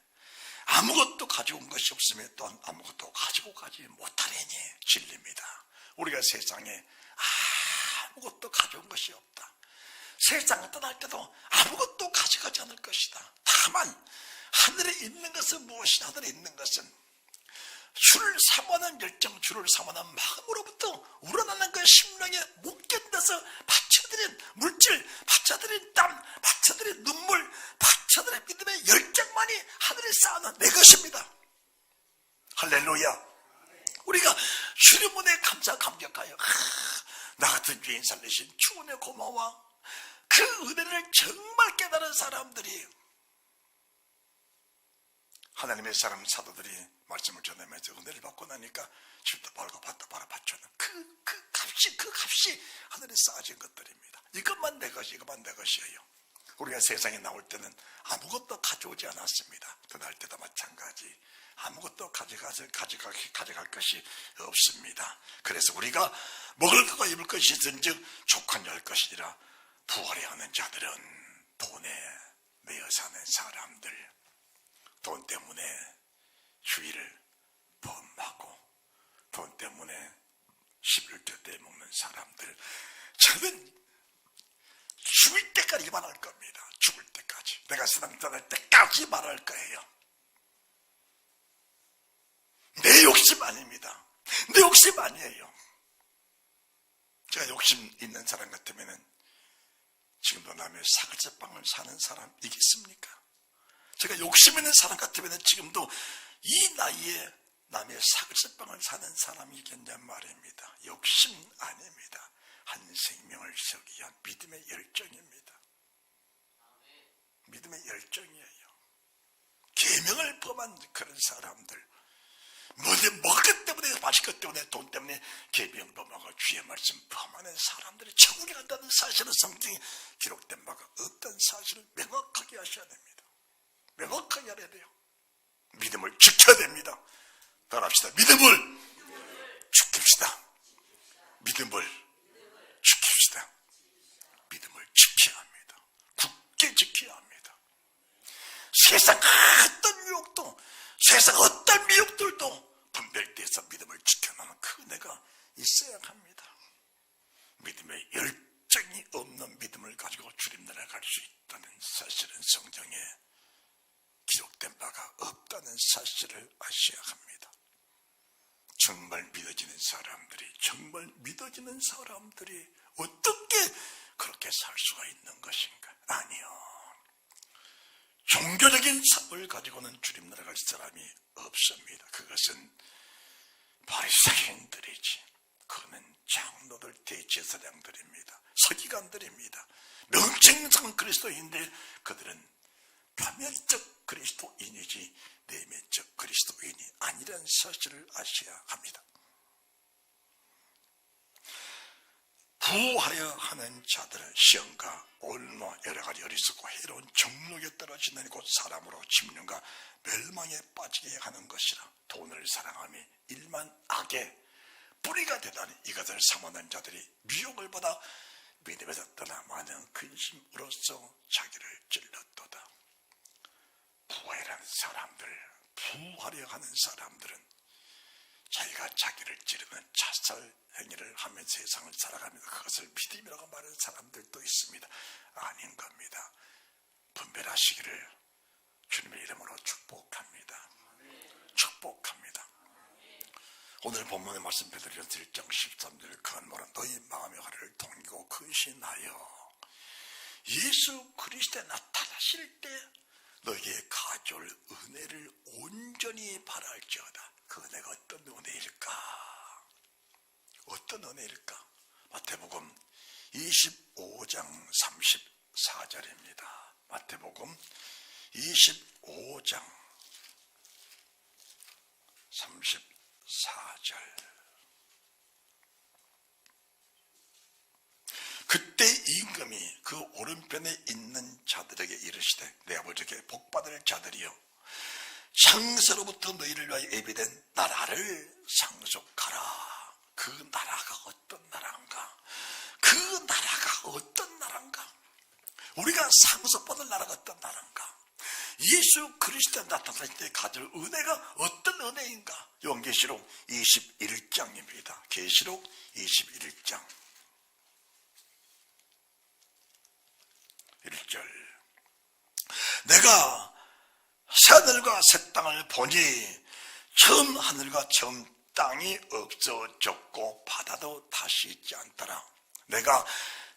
아무것도 가지고 온 것이 없으면 또한 아무것도 가지고 가지 못하리니 진리입니다. 우리가 세상에 아무것도 가져온 것이 없다. 세상을 떠날 때도 아무것도 가져가지 않을 것이다. 다만 하늘에 있는 것은 무엇이 하늘에 있는 것은 주를 사모하는 열정, 주를 사모하는 마음으로부터 우러나는 그 심령에 못 견뎌서 바쳐드린 물질, 바쳐드린 땀, 바쳐드린 눈물, 바쳐드린 믿음의 열정만이 하늘에 쌓아놓은 내 것입니다. 할렐루야. 우리가 주님 은혜에 감격하여 나 같은 죄인 살리신 주 은혜 고마워. 그 은혜를 정말 깨달은 사람들이 하나님의 사람 사도들이 말씀을 전하면서 은혜를 받고 나니까 집도 팔고 밭도 팔아 바쳐는 그 값이 하늘에 쌓아진 것들입니다. 이것만 내 것이에요. 우리가 세상에 나올 때는 아무것도 가져오지 않았습니다. 떠날 때도 마찬가지. 아무것도 가져갈 것이 없습니다. 그래서 우리가 먹을 것과 입을 것이 있은즉 족한 열 것이라. 부활해야 하는 자들은 돈에 매여 사는 사람들, 돈 때문에 주의를 범하고 돈 때문에 11조 때 먹는 사람들, 저는 죽을 때까지 말할 겁니다. 죽을 때까지. 내가 세상 떠날 때까지 말할 거예요. 내 욕심 아닙니다. 내 욕심 아니에요. 제가 욕심 있는 사람 같으면 지금도 남의 사글세빵을 사는 사람 이겠습니까? 제가 욕심 있는 사람 같으면 지금도 이 나이에 남의 사글세빵을 사는 사람이겠냐 말입니다. 욕심 아닙니다. 한 생명을 세우기 위한 믿음의 열정입니다. 믿음의 열정이에요. 계명을 범한 그런 사람들, 먹을 것 때문에, 마실 것 때문에, 돈 때문에 계명 범하고 주의 말씀 범하는 사람들이 천국에 간다는 사실은 성경에 기록된 바가 없다는 사실을 명확하게 하셔야 됩니다. 명확하게 알아야 돼요. 믿음을 지켜야 됩니다. 따라합시다. 믿음을 지킵시다. 믿음을 지킵시다. 믿음을 지켜야 합니다. 굳게 지켜야 합니다. 세상 어떤 유혹도, 세상 어떤 미혹들도 분별돼서 믿음을 지켜나는 그 은혜가 있어야 합니다. 믿음의 열정이 없는 믿음을 가지고 주님나라에 갈 수 있다는 사실은 성경에 기록된 바가 없다는 사실을 아셔야 합니다. 정말 믿어지는 사람들이 어떻게 그렇게 살 수가 있는 것인가? 아니요. 종교적인 삶을 가지고는 주님 나라 갈 사람이 없습니다. 그것은 바리새인들이지. 그는 장로들, 대제사장들입니다. 서기관들입니다. 명칭상 그리스도인인데 그들은 표면적 그리스도인이지 내면적 그리스도인이 아니라는 사실을 아셔야 합니다. 부하려 하는 자들은 시험과 올무와 여러가지 어리석고 해로운 정욕에 떨어지는 곧 사람으로 침륜과 멸망에 빠지게 하는 것이라. 돈을 사랑하며 일만 악의 뿌리가 되다니 이것을 삼하는 자들이 미혹을 받아 믿음에서 떠나 많은 근심으로써 자기를 찔렀도다. 부하려는 사람들, 부하려 하는 사람들은 자기가 자기를 찌르는 자살 행위를 하며 세상을 살아가면서 그것을 믿음이라고 말하는 사람들도 있습니다. 아닌 겁니다. 분별하시기를 주님의 이름으로 축복합니다. 축복합니다. 오늘 본문의 말씀 베드로전서 1장 13절 건모는 너희 마음의 화를 동이고 근신하여 예수 그리스도에 나타나실 때 너희에게 가져올 은혜를 온전히 바랄지어다. 그 은혜가 어떤 은혜일까? 어떤 은혜일까? 마태복음 25장 34절입니다. 마태복음 25장 34절. 그때 임금이 그 오른편에 있는 자들에게 이르시되 내 아버지께 복받을 자들이여 창세로부터 너희를 위하여 예비된 나라를 상속하라. 그 나라가 어떤 나라인가? 그 나라가 어떤 나라인가? 우리가 상속받을 나라가 어떤 나라인가? 예수 그리스도에 나타날 때 가질 은혜가 어떤 은혜인가? 요한계시록 21장입니다. 계시록 21장 1절. 내가 새하늘과 새 땅을 보니 처음 하늘과 처음 땅이 없어졌고 바다도 다시 있지 않더라. 내가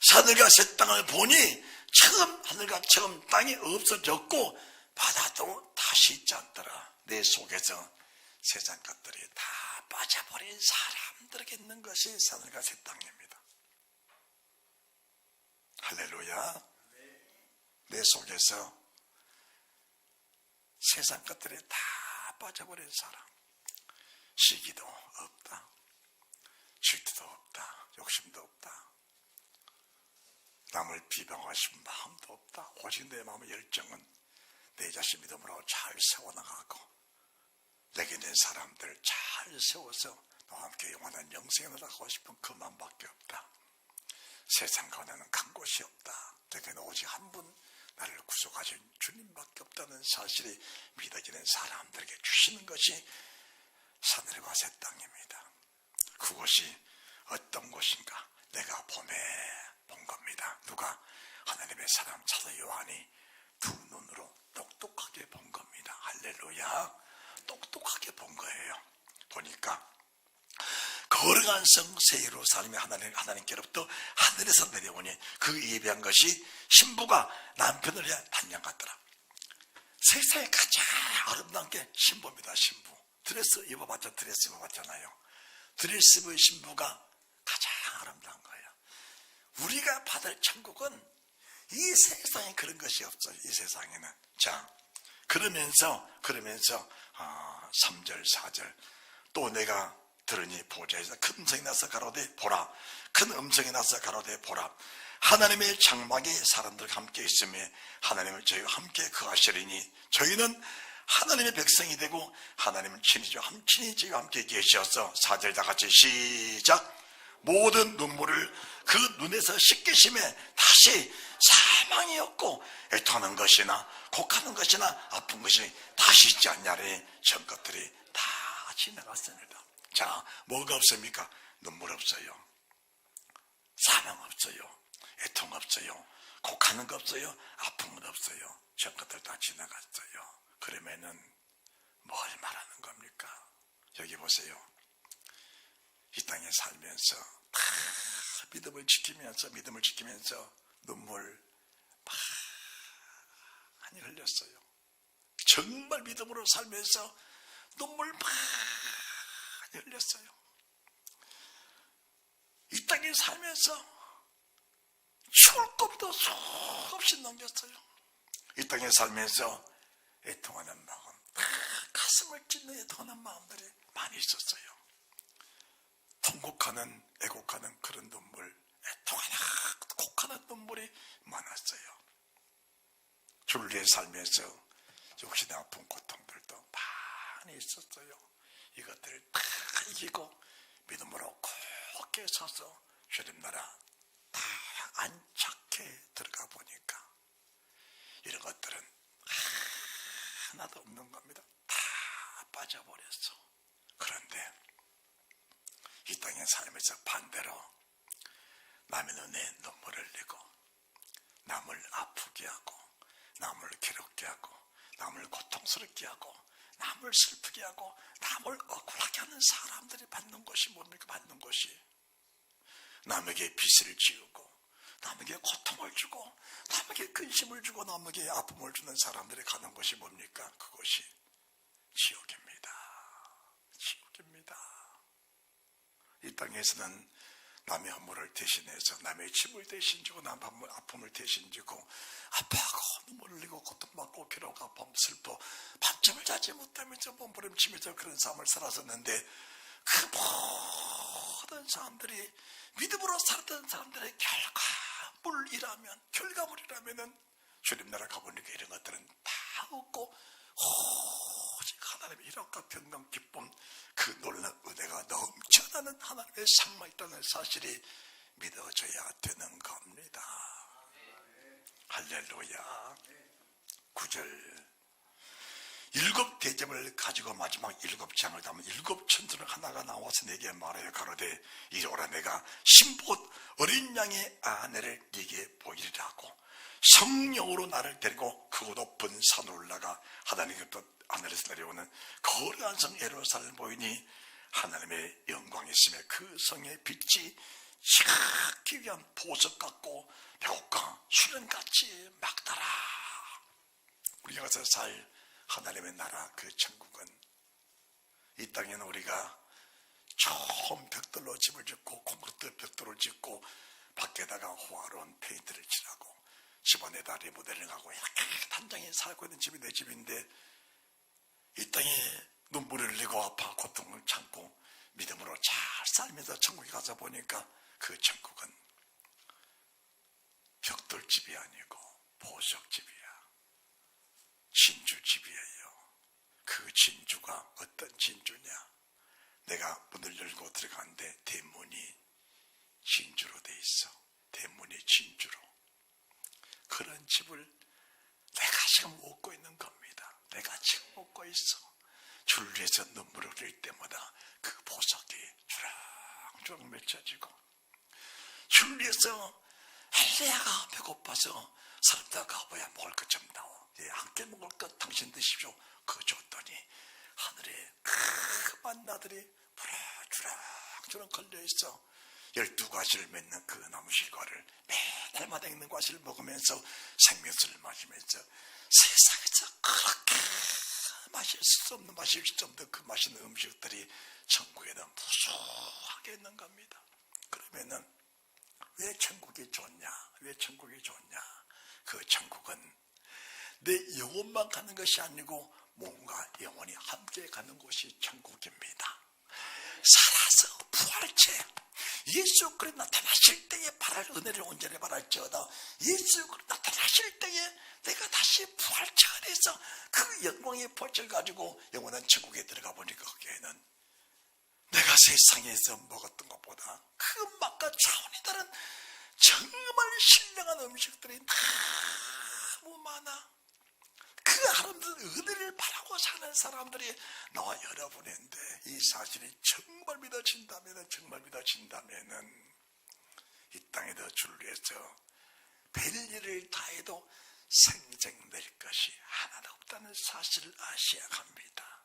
새하늘과 새 땅을 보니 처음 하늘과 처음 땅이 없어졌고 바다도 다시 있지 않더라. 내 속에서 세상 것들이 다 빠져버린 사람들에게 있는 것이 새하늘과 새 땅입니다. 할렐루야. 내 속에서 세상 것들이 다 빠져버린 사람. 시기도 없다. 질투도 없다. 욕심도 없다. 남을 비방하고 싶은 마음도 없다. 오직 내 마음의 열정은 내 자신 믿음으로 잘 세워나가고 내게 낸 사람들 잘 세워서 너와 함께 영원한 영생에 나가고 싶은 그 마음밖에 없다. 세상과 나는 간 곳이 없다. 내게는 오직 한 분 나를 구속하신 주님밖에 없다는 사실이 믿어지는 사람들에게 주시는 것이 하늘과 새 땅입니다. 그곳이 어떤 곳인가? 내가 봄에 본 겁니다. 누가? 하나님의 사람 사도 요한이 두 눈으로 똑똑하게 본 겁니다. 할렐루야. 똑똑하게 본 거예요. 보니까 거룩한 성세 예루살렘이 하나님께로부터 하늘에서 내려오니 그 예배한 것이 신부가 남편을 위해 단장같더라. 세상에 가장 아름다운 게 신부입니다. 신부. 드레스 입어봤잖아요. 드레스 입은 신부가 가장 아름다운 거예요. 우리가 받을 천국은 이 세상에 그런 것이 없어요. 이 세상에는. 자, 그러면서 3절 4절 또 내가 들으니 보좌에서 큰 음성이 나서 가로되 보라. 큰 음성이 나서 가로되 보라. 하나님의 장막이 사람들과 함께 있으며 하나님을 저희와 함께 거하시리니 저희는 하나님의 백성이 되고 하나님은 친히 저희와 함께 계셔서 4절 다 같이 시작. 모든 눈물을 그 눈에서 씻기심에 다시 사망이 없고 애통하는 것이나 곡하는 것이나 아픈 것이 다시 있지 않냐니 전 것들이 다 지나갔습니다. 자, 뭐가 없습니까? 눈물 없어요. 사망 없어요. 애통 없어요. 곡하는 거 없어요. 아픈 건 없어요. 전 것들 다 지나갔어요. 그러면은 뭘 말하는 겁니까? 여기 보세요. 이 땅에 살면서 다 믿음을 지키면서 눈물 많이 흘렸어요. 정말 믿음으로 살면서 눈물 열렸어요. 이 땅에 살면서 죽을 것도 수없이 넘겼어요. 이 땅에 살면서 애통하는 마음, 가슴을 찢는 애통하는 마음들이 많이 있었어요. 통곡하는, 애곡하는 그런 눈물, 애통하는, 곡하는 눈물이 많았어요. 주를 위해 살면서 육신의 아픈 고통들도 많이 있었어요. 이것들을 다 이기고 믿음으로 굳게 서서 주님 나라 다 안착해 들어가 보니까 이런 것들은 하나도 없는 겁니다. 다 빠져버렸어. 그런데 이 땅에 살면서 반대로 남의 눈에 눈물을 흘리고 남을 아프게 하고 남을 괴롭게 하고 남을 고통스럽게 하고 남을 슬프게 하고 남을 억울하게 하는 사람들이 받는 것이 뭡니까? 받는 것이 남에게 빚을 지우고 남에게 고통을 주고 남에게 근심을 주고 남에게 아픔을 주는 사람들이 가는 것이 뭡니까? 그것이 지옥입니다. 지옥입니다. 이 땅에서는 남의 허물을 대신해서 남의 짐을 대신 지고 남의 아픔을 대신 지고 아파하고 눈물 흘리고 고통받고 괴로워하고 아픔 슬퍼 밤잠을 자지 못하면서 몸부림치면서 그런 삶을 살았었는데 그 모든 사람들이 믿음으로 살았던 사람들의 결과물이라면 주님 나라 가보니까 이런 것들은 다 없고 오직 하나님의 희락과 평강 기쁨 그 놀라운 은혜가 넘쳐나는 하나님의 상만 있다는 사실이 믿어져야 되는 겁니다. 할렐루야. 9절 일곱 대접을 가지고 마지막 일곱 장을 담은 일곱 천사를 하나가 나와서 내게 말하여 가로되 이리 오라 내가 신봇 어린 양의 아내를 네게 보이리라 하고 성령으로 나를 데리고 그 높은 산으로 올라가 하나님께로부터 하늘에서 내려오는 거룩한 성 예루살렘 보이니 하나님의 영광이 있으며 그 성의 빛이 지극히 귀한 보석 같고 배옥과 수련같이 막다라. 우리가 가서 살 하나님의 나라 그 천국은 이 땅에는 우리가 처음 벽돌로 집을 짓고 콘크리트 벽돌을 짓고 밖에다가 호화로운 페인트를 칠하고 집안에다 리모델링하고 이렇게 단장에 살고 있는 집이 내 집인데 이 땅에 눈물을 흘리고 아파 고통을 참고 믿음으로 잘 살면서 천국에 가서 보니까 그 천국은 벽돌집이 아니고 보석집이야. 진주집이에요. 그 진주가 어떤 진주냐? 내가 문을 열고 들어가는데 대문이 진주로 돼 있어. 대문이 진주로. 그런 집을 내가 지금 얻고 있는 겁니다. 내가 지금 얻고 있어. 주를 위해서 눈물을 흘릴 때마다 그 보석이 주렁주렁 맺혀지고 주를 위해서 엘레야가 배고파서 사람들 가봐야 먹을 것 좀 나와. 함께 먹을 것 당신 드십시오. 그거 줬더니 하늘에 그 만나들이 주렁주렁 걸려있어. 12가지를 맺는 그 나무실과를 매달마다 있는 과실을 먹으면서 생명수를 마시면서 세상에서 그렇게 마실 수 없는 마실 수 없는 그 맛있는 음식들이 천국에는 무수하게 있는 겁니다. 그러면은 왜 천국이 좋냐? 왜 천국이 좋냐? 그 천국은 내 영혼만 가는 것이 아니고 몸과 영혼이 함께 가는 곳이 천국입니다. 살아서 부활체 예수 그리스도 나타나실 때에 바랄 은혜를 온전히 바랄지어다. 예수 그리스도 나타나실 때에 내가 다시 부활체가 돼서 그 영광의 부활체를 가지고 영원한 천국에 들어가 보니까 거기에는 내가 세상에서 먹었던 것보다 그 맛과 차원이 다른 정말 신령한 음식들이 너무 많아. 그 아름다운 은혜를 바라고 사는 사람들이 나와 여러분인데 이 사실이 정말 믿어진다면 이 땅에도 주를 위해서 별일을 다해도 생생될 것이 하나도 없다는 사실을 아셔야 합니다.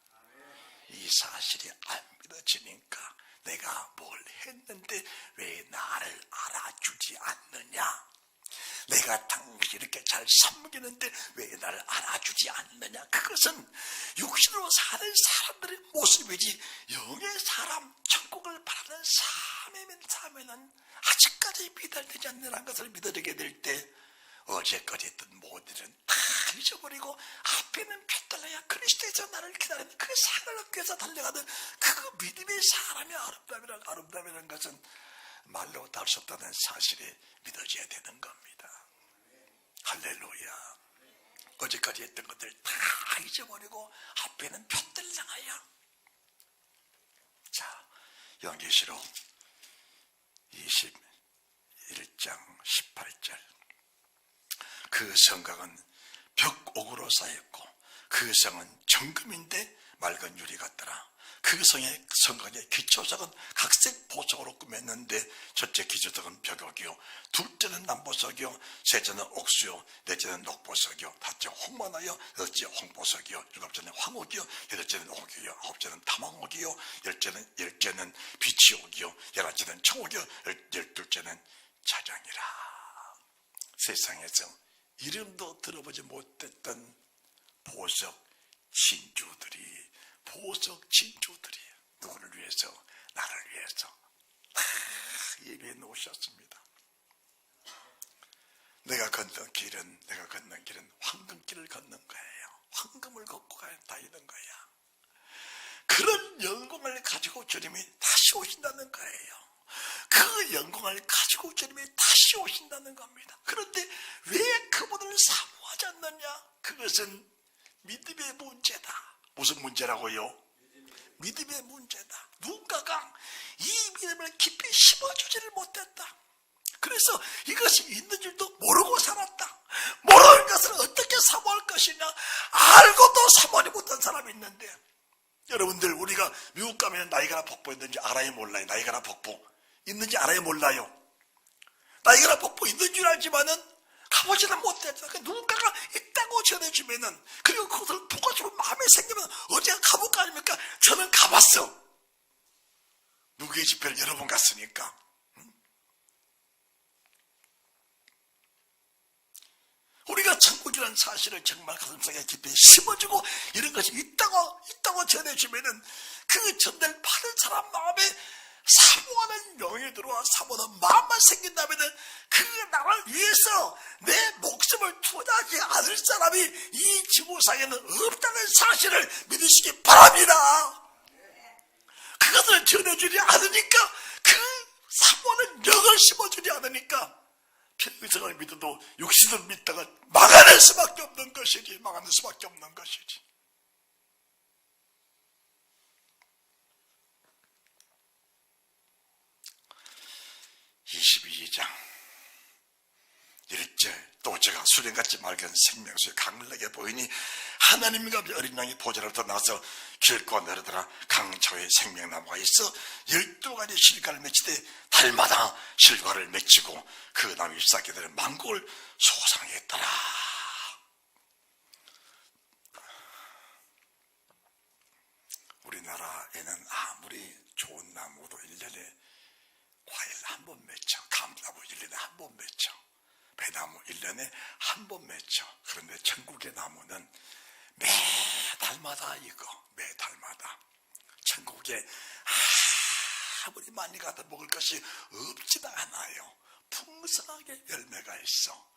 이 사실이 안 믿어지니까 내가 뭘 했는데 왜 나를 알아주지 않느냐? 내가 당신 이렇게 잘 섬기는데 왜 나를 알아주지 않느냐. 그것은 육신으로 사는 사람들의 모습이지 영의 사람, 천국을 바라는 삶에는 아직까지 비달되지 않는다는 것을 믿어지게 될 때 어제까지 했던 모든 일은 다 잊어버리고 앞에는 펴달라야 그리스도에서 나를 기다리는 그 상을 얻기 위해서 달려가는 그 믿음의 사람의 아름다움이라는 것은 말로 다 할 수 없다는 사실이 믿어져야 되는 겁니다. 할렐루야. 어제까지 했던 것들 다 잊어버리고 앞에는 펴들 향하여. 자, 요한계시록 21장 18절. 그 성곽은 벽옥으로 쌓였고 그 성은 정금인데 맑은 유리 같더라. 그 성곽의 기초석은 각색 보석으로 꾸몄는데 첫째 기초석은 벽옥이요, 둘째는 남보석이요, 셋째는 옥수요, 넷째는 녹보석이요, 다섯째 홍만화요, 여섯째 홍보석이요, 일곱째는 황옥이요, 여덟째는 옥이요, 아홉째는 탐황옥이요, 열째는 비치옥이요, 열하째는 청옥이요, 열둘째는 자정이라. 세상에서 이름도 들어보지 못했던 보석 진주들이 누구를 위해서? 나를 위해서 예비해 놓으셨습니다. 내가 걷는 길은 황금길을 걷는 거예요. 황금을 걷고 다니는 거야. 그런 영광을 가지고 주님이 다시 오신다는 거예요. 그 영광을 가지고 주님이 다시 오신다는 겁니다. 그런데 왜 그분을 사모하지 않느냐? 그것은 믿음의 문제다. 무슨 문제라고요? 믿음의 문제다. 누군가가 이 믿음을 깊이 심어주지를 못했다. 그래서 이것이 있는 줄도 모르고 살았다. 모르는 것을 어떻게 사모할 것이냐? 알고도 사모하지 못한 사람이 있는데, 여러분들, 우리가 미국 가면 나이가라 폭포 있는지 알아요, 몰라요? 나이가라 폭포 있는지 알아요, 몰라요? 나이가라 폭포 있는 줄 알지만은 가보지는 못했잖아. 누군가가 있다고 전해주면은, 그리고 그것을 보고 싶은 마음이 생기면 어제가 가볼까 아닙니까? 저는 가봤어. 누구의 집회를 여러 번 갔으니까. 우리가 천국이라는 사실을 정말 가슴속에 깊이 심어주고 이런 것이 있다고 전해주면은 그 전달 받은 사람 마음에 사모하는 영이 들어와 사모하는 마음만 생긴다면은 그 나라를 위해서 내 목숨을 투자하지 않을 사람이 이 지구상에는 없다는 사실을 믿으시기 바랍니다. 그것을 전해주지 않으니까, 그 사모하는 영을 심어주지 않으니까 평생을 믿어도 육신을 믿다가 망하는 수밖에 없는 것이지. 22장 1절. 또 제가 수령같이 맑은 생명수의 강을 내게 보이니 하나님과 어린 양이 보좌로부터 나와서 길고 내려더라. 강초에 생명나무가 있어 12가지 실과를 맺히되 달마다 실과를 맺히고 그 나무 잎사귀 되는 만국을 소상했더라. 우리나라에는 아무리 좋은 나무도 1년에 과일 한 번 맺혀. 감나무 1년에 한 번 맺혀. 배나무 1년에 한 번 맺혀. 그런데 천국의 나무는 매달마다 매달마다. 천국에 아무리 많이 가도 먹을 것이 없지도 않아요. 풍성하게 열매가 있어.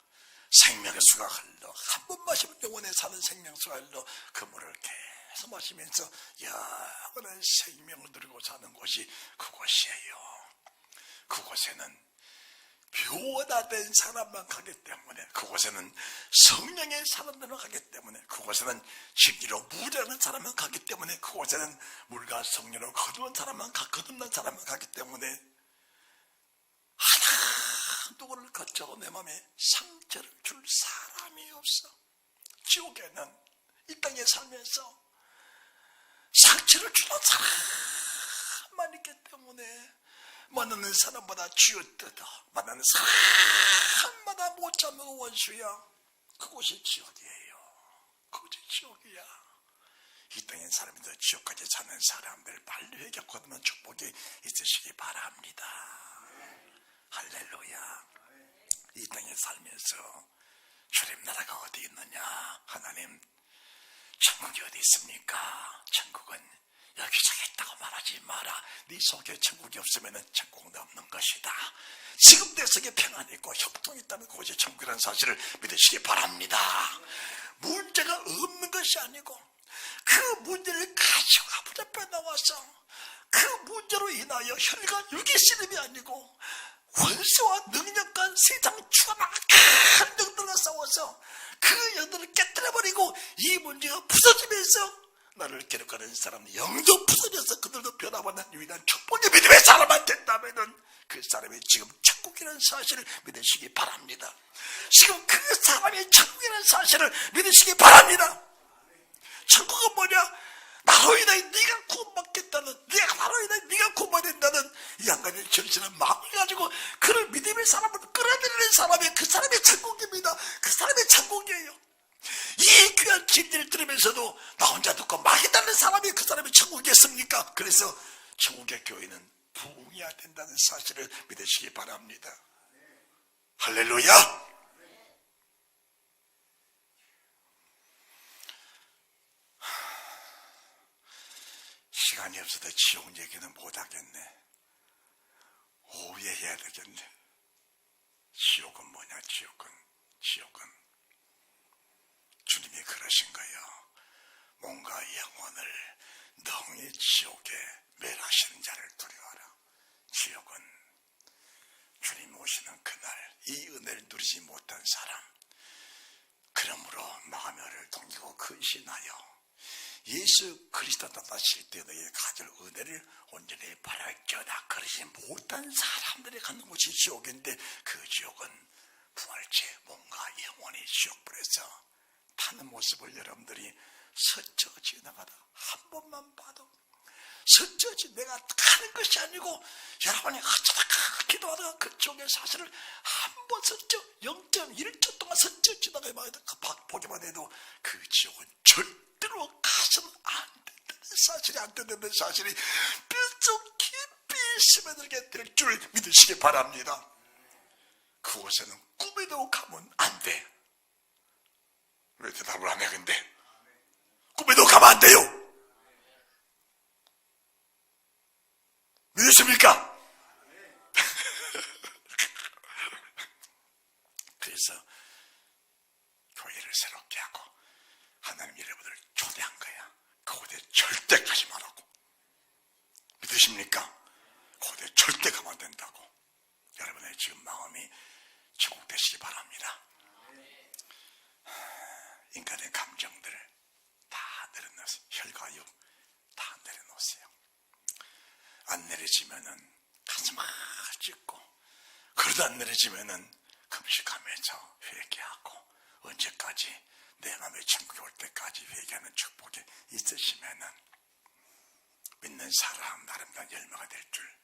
생명의 수가 흘러. 한 번 마시면 영원에 사는 생명수가 흘러 그 물을 계속 마시면서 영원한 생명을 누리고 사는 곳이 그곳이에요. 그곳에는 변화된 사람만 가기 때문에, 그곳에는 성령의 사람들만 가기 때문에, 그곳에는 진리로 무죄하는 사람만 가기 때문에, 그곳에는 물과 성령으로 거듭난 사람만 가기 때문에, 하나 누구를 거쳐도 내 마음에 상처를 줄 사람이 없어. 지옥에는 이 땅에 살면서 상처를 주는 사람만 있기 때문에 만나는 사람마다 쥐어뜯어, 만나는 사람마다 못 잡는 원수야. 그곳이 지옥이에요. 그곳이 지옥이야. 이 땅의 사람인데 지옥까지 사는 사람들 빨리 회개하는 축복이 있으시기 바랍니다. 할렐루야. 이 땅에 살면서 주님 나라가 어디 있느냐? 하나님, 천국이 어디 있습니까? 천국은 여기저기 있다고 말하지 마라. 네 속에 천국이 없으면 천국은 없는 것이다. 지금 내 속에 평안이 있고 협동이 있다면 그것이 천국이라는 사실을 믿으시기 바랍니다. 문제가 없는 것이 아니고 그 문제를 가지고 아버지 앞에 나와서 그 문제로 인하여 혈과 육의 씨름이 아니고 원수와 능력과 세상 추가나 큰 영들과 싸워서 그 영들을 깨뜨려버리고 이 문제가 부서지면서 나를 기록하는 사람은 영도 부서져서 그들도 변화받는 유일한 축복의 믿음의 사람만 된다면 그 사람이 지금 천국이라는 사실을 믿으시기 바랍니다. 지금 그 사람이 천국이라는 사실을 믿으시기 바랍니다. 천국은 뭐냐? 나로 인하여 네가 구원받겠다는, 내가 나로 인하여 네가 구원받는다는 이 한 가지 절실한 마음을 가지고 그를 믿음의 사람을 끌어들이는 사람이 그 사람의 천국입니다. 그 사람의 천국이에요. 이 귀한 진리를 들으면서도 나 혼자 듣고 망했다는 사람이 그 사람의 천국이겠습니까? 그래서 천국의 교회는 부흥해야 된다는 사실을 믿으시기 바랍니다. 할렐루야! 시간이 없어도 지옥 얘기는 못하겠네. 오후에 해야 되겠네. 지옥은 뭐냐? 지옥은 주님이 그러신 거예요. 몸과 영혼을 능히 지옥에 멸하시는 자를 두려워하라. 지옥은 주님 오시는 그날 이 은혜를 누리지 못한 사람, 그러므로 마음의 은혜를 동기고 근신하여 예수 그리스도 나타나실 때 너희에 가질 은혜를 온전히 바랄지어다. 그러지 못한 사람들이 가는 곳이 지옥인데 그 지옥은 부활체 몸과 영혼이 지옥불에서 타는 모습을 여러분들이 스쳐 지나가다 한 번만 봐도 스쳐 내가 가는 것이 아니고 여러분이 어쩌다가 기도하다가 그쪽의 사실을 한 번 스쳐 0.1초 동안 스쳐 지나가기만 해도 보기만 해도 그 지옥은 절대로 가서는 안 된다는 사실이 안 된다는 사실이 뼈속 깊이 스며들게 될 줄 믿으시기 바랍니다. 그곳에는 꿈에도 가면 안 돼. 왜 대답을 안 해 근데? 꿈에도 가면 안 돼요. 믿으십니까? 그래서 교회를 새롭게 하고 하나님 여러분을 초대한 거야. 그곳에 절대 가지 말라고. 믿으십니까? 그곳에 절대 가면 안 된다고. 여러분의 지금 마음이 천국되시기 바랍니다. 인간의 감정들을 다 내려놓으세요. 혈과 육 다 내려놓으세요. 안 내려지면은 가슴 찢고, 그러다 안 내려지면은 금식하면서 회개하고, 언제까지 내 마음에 천국이 올 때까지 회개하는 축복이 있으시면은 믿는 사람 나름대로 열매가 될 줄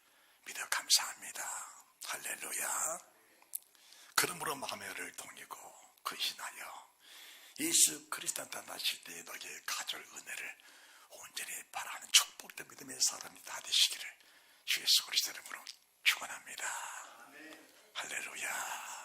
믿어 감사합니다. 할렐루야. 그러므로 마음의 은혜를 동이고 근신하여 예수 그리스도 나타나실 때에 너희에게 가질 은혜를 온전히 바라는 축복된 믿음의 사람이 다 되시기를 주 예수 그리스도 이름으로 축원합니다. 할렐루야.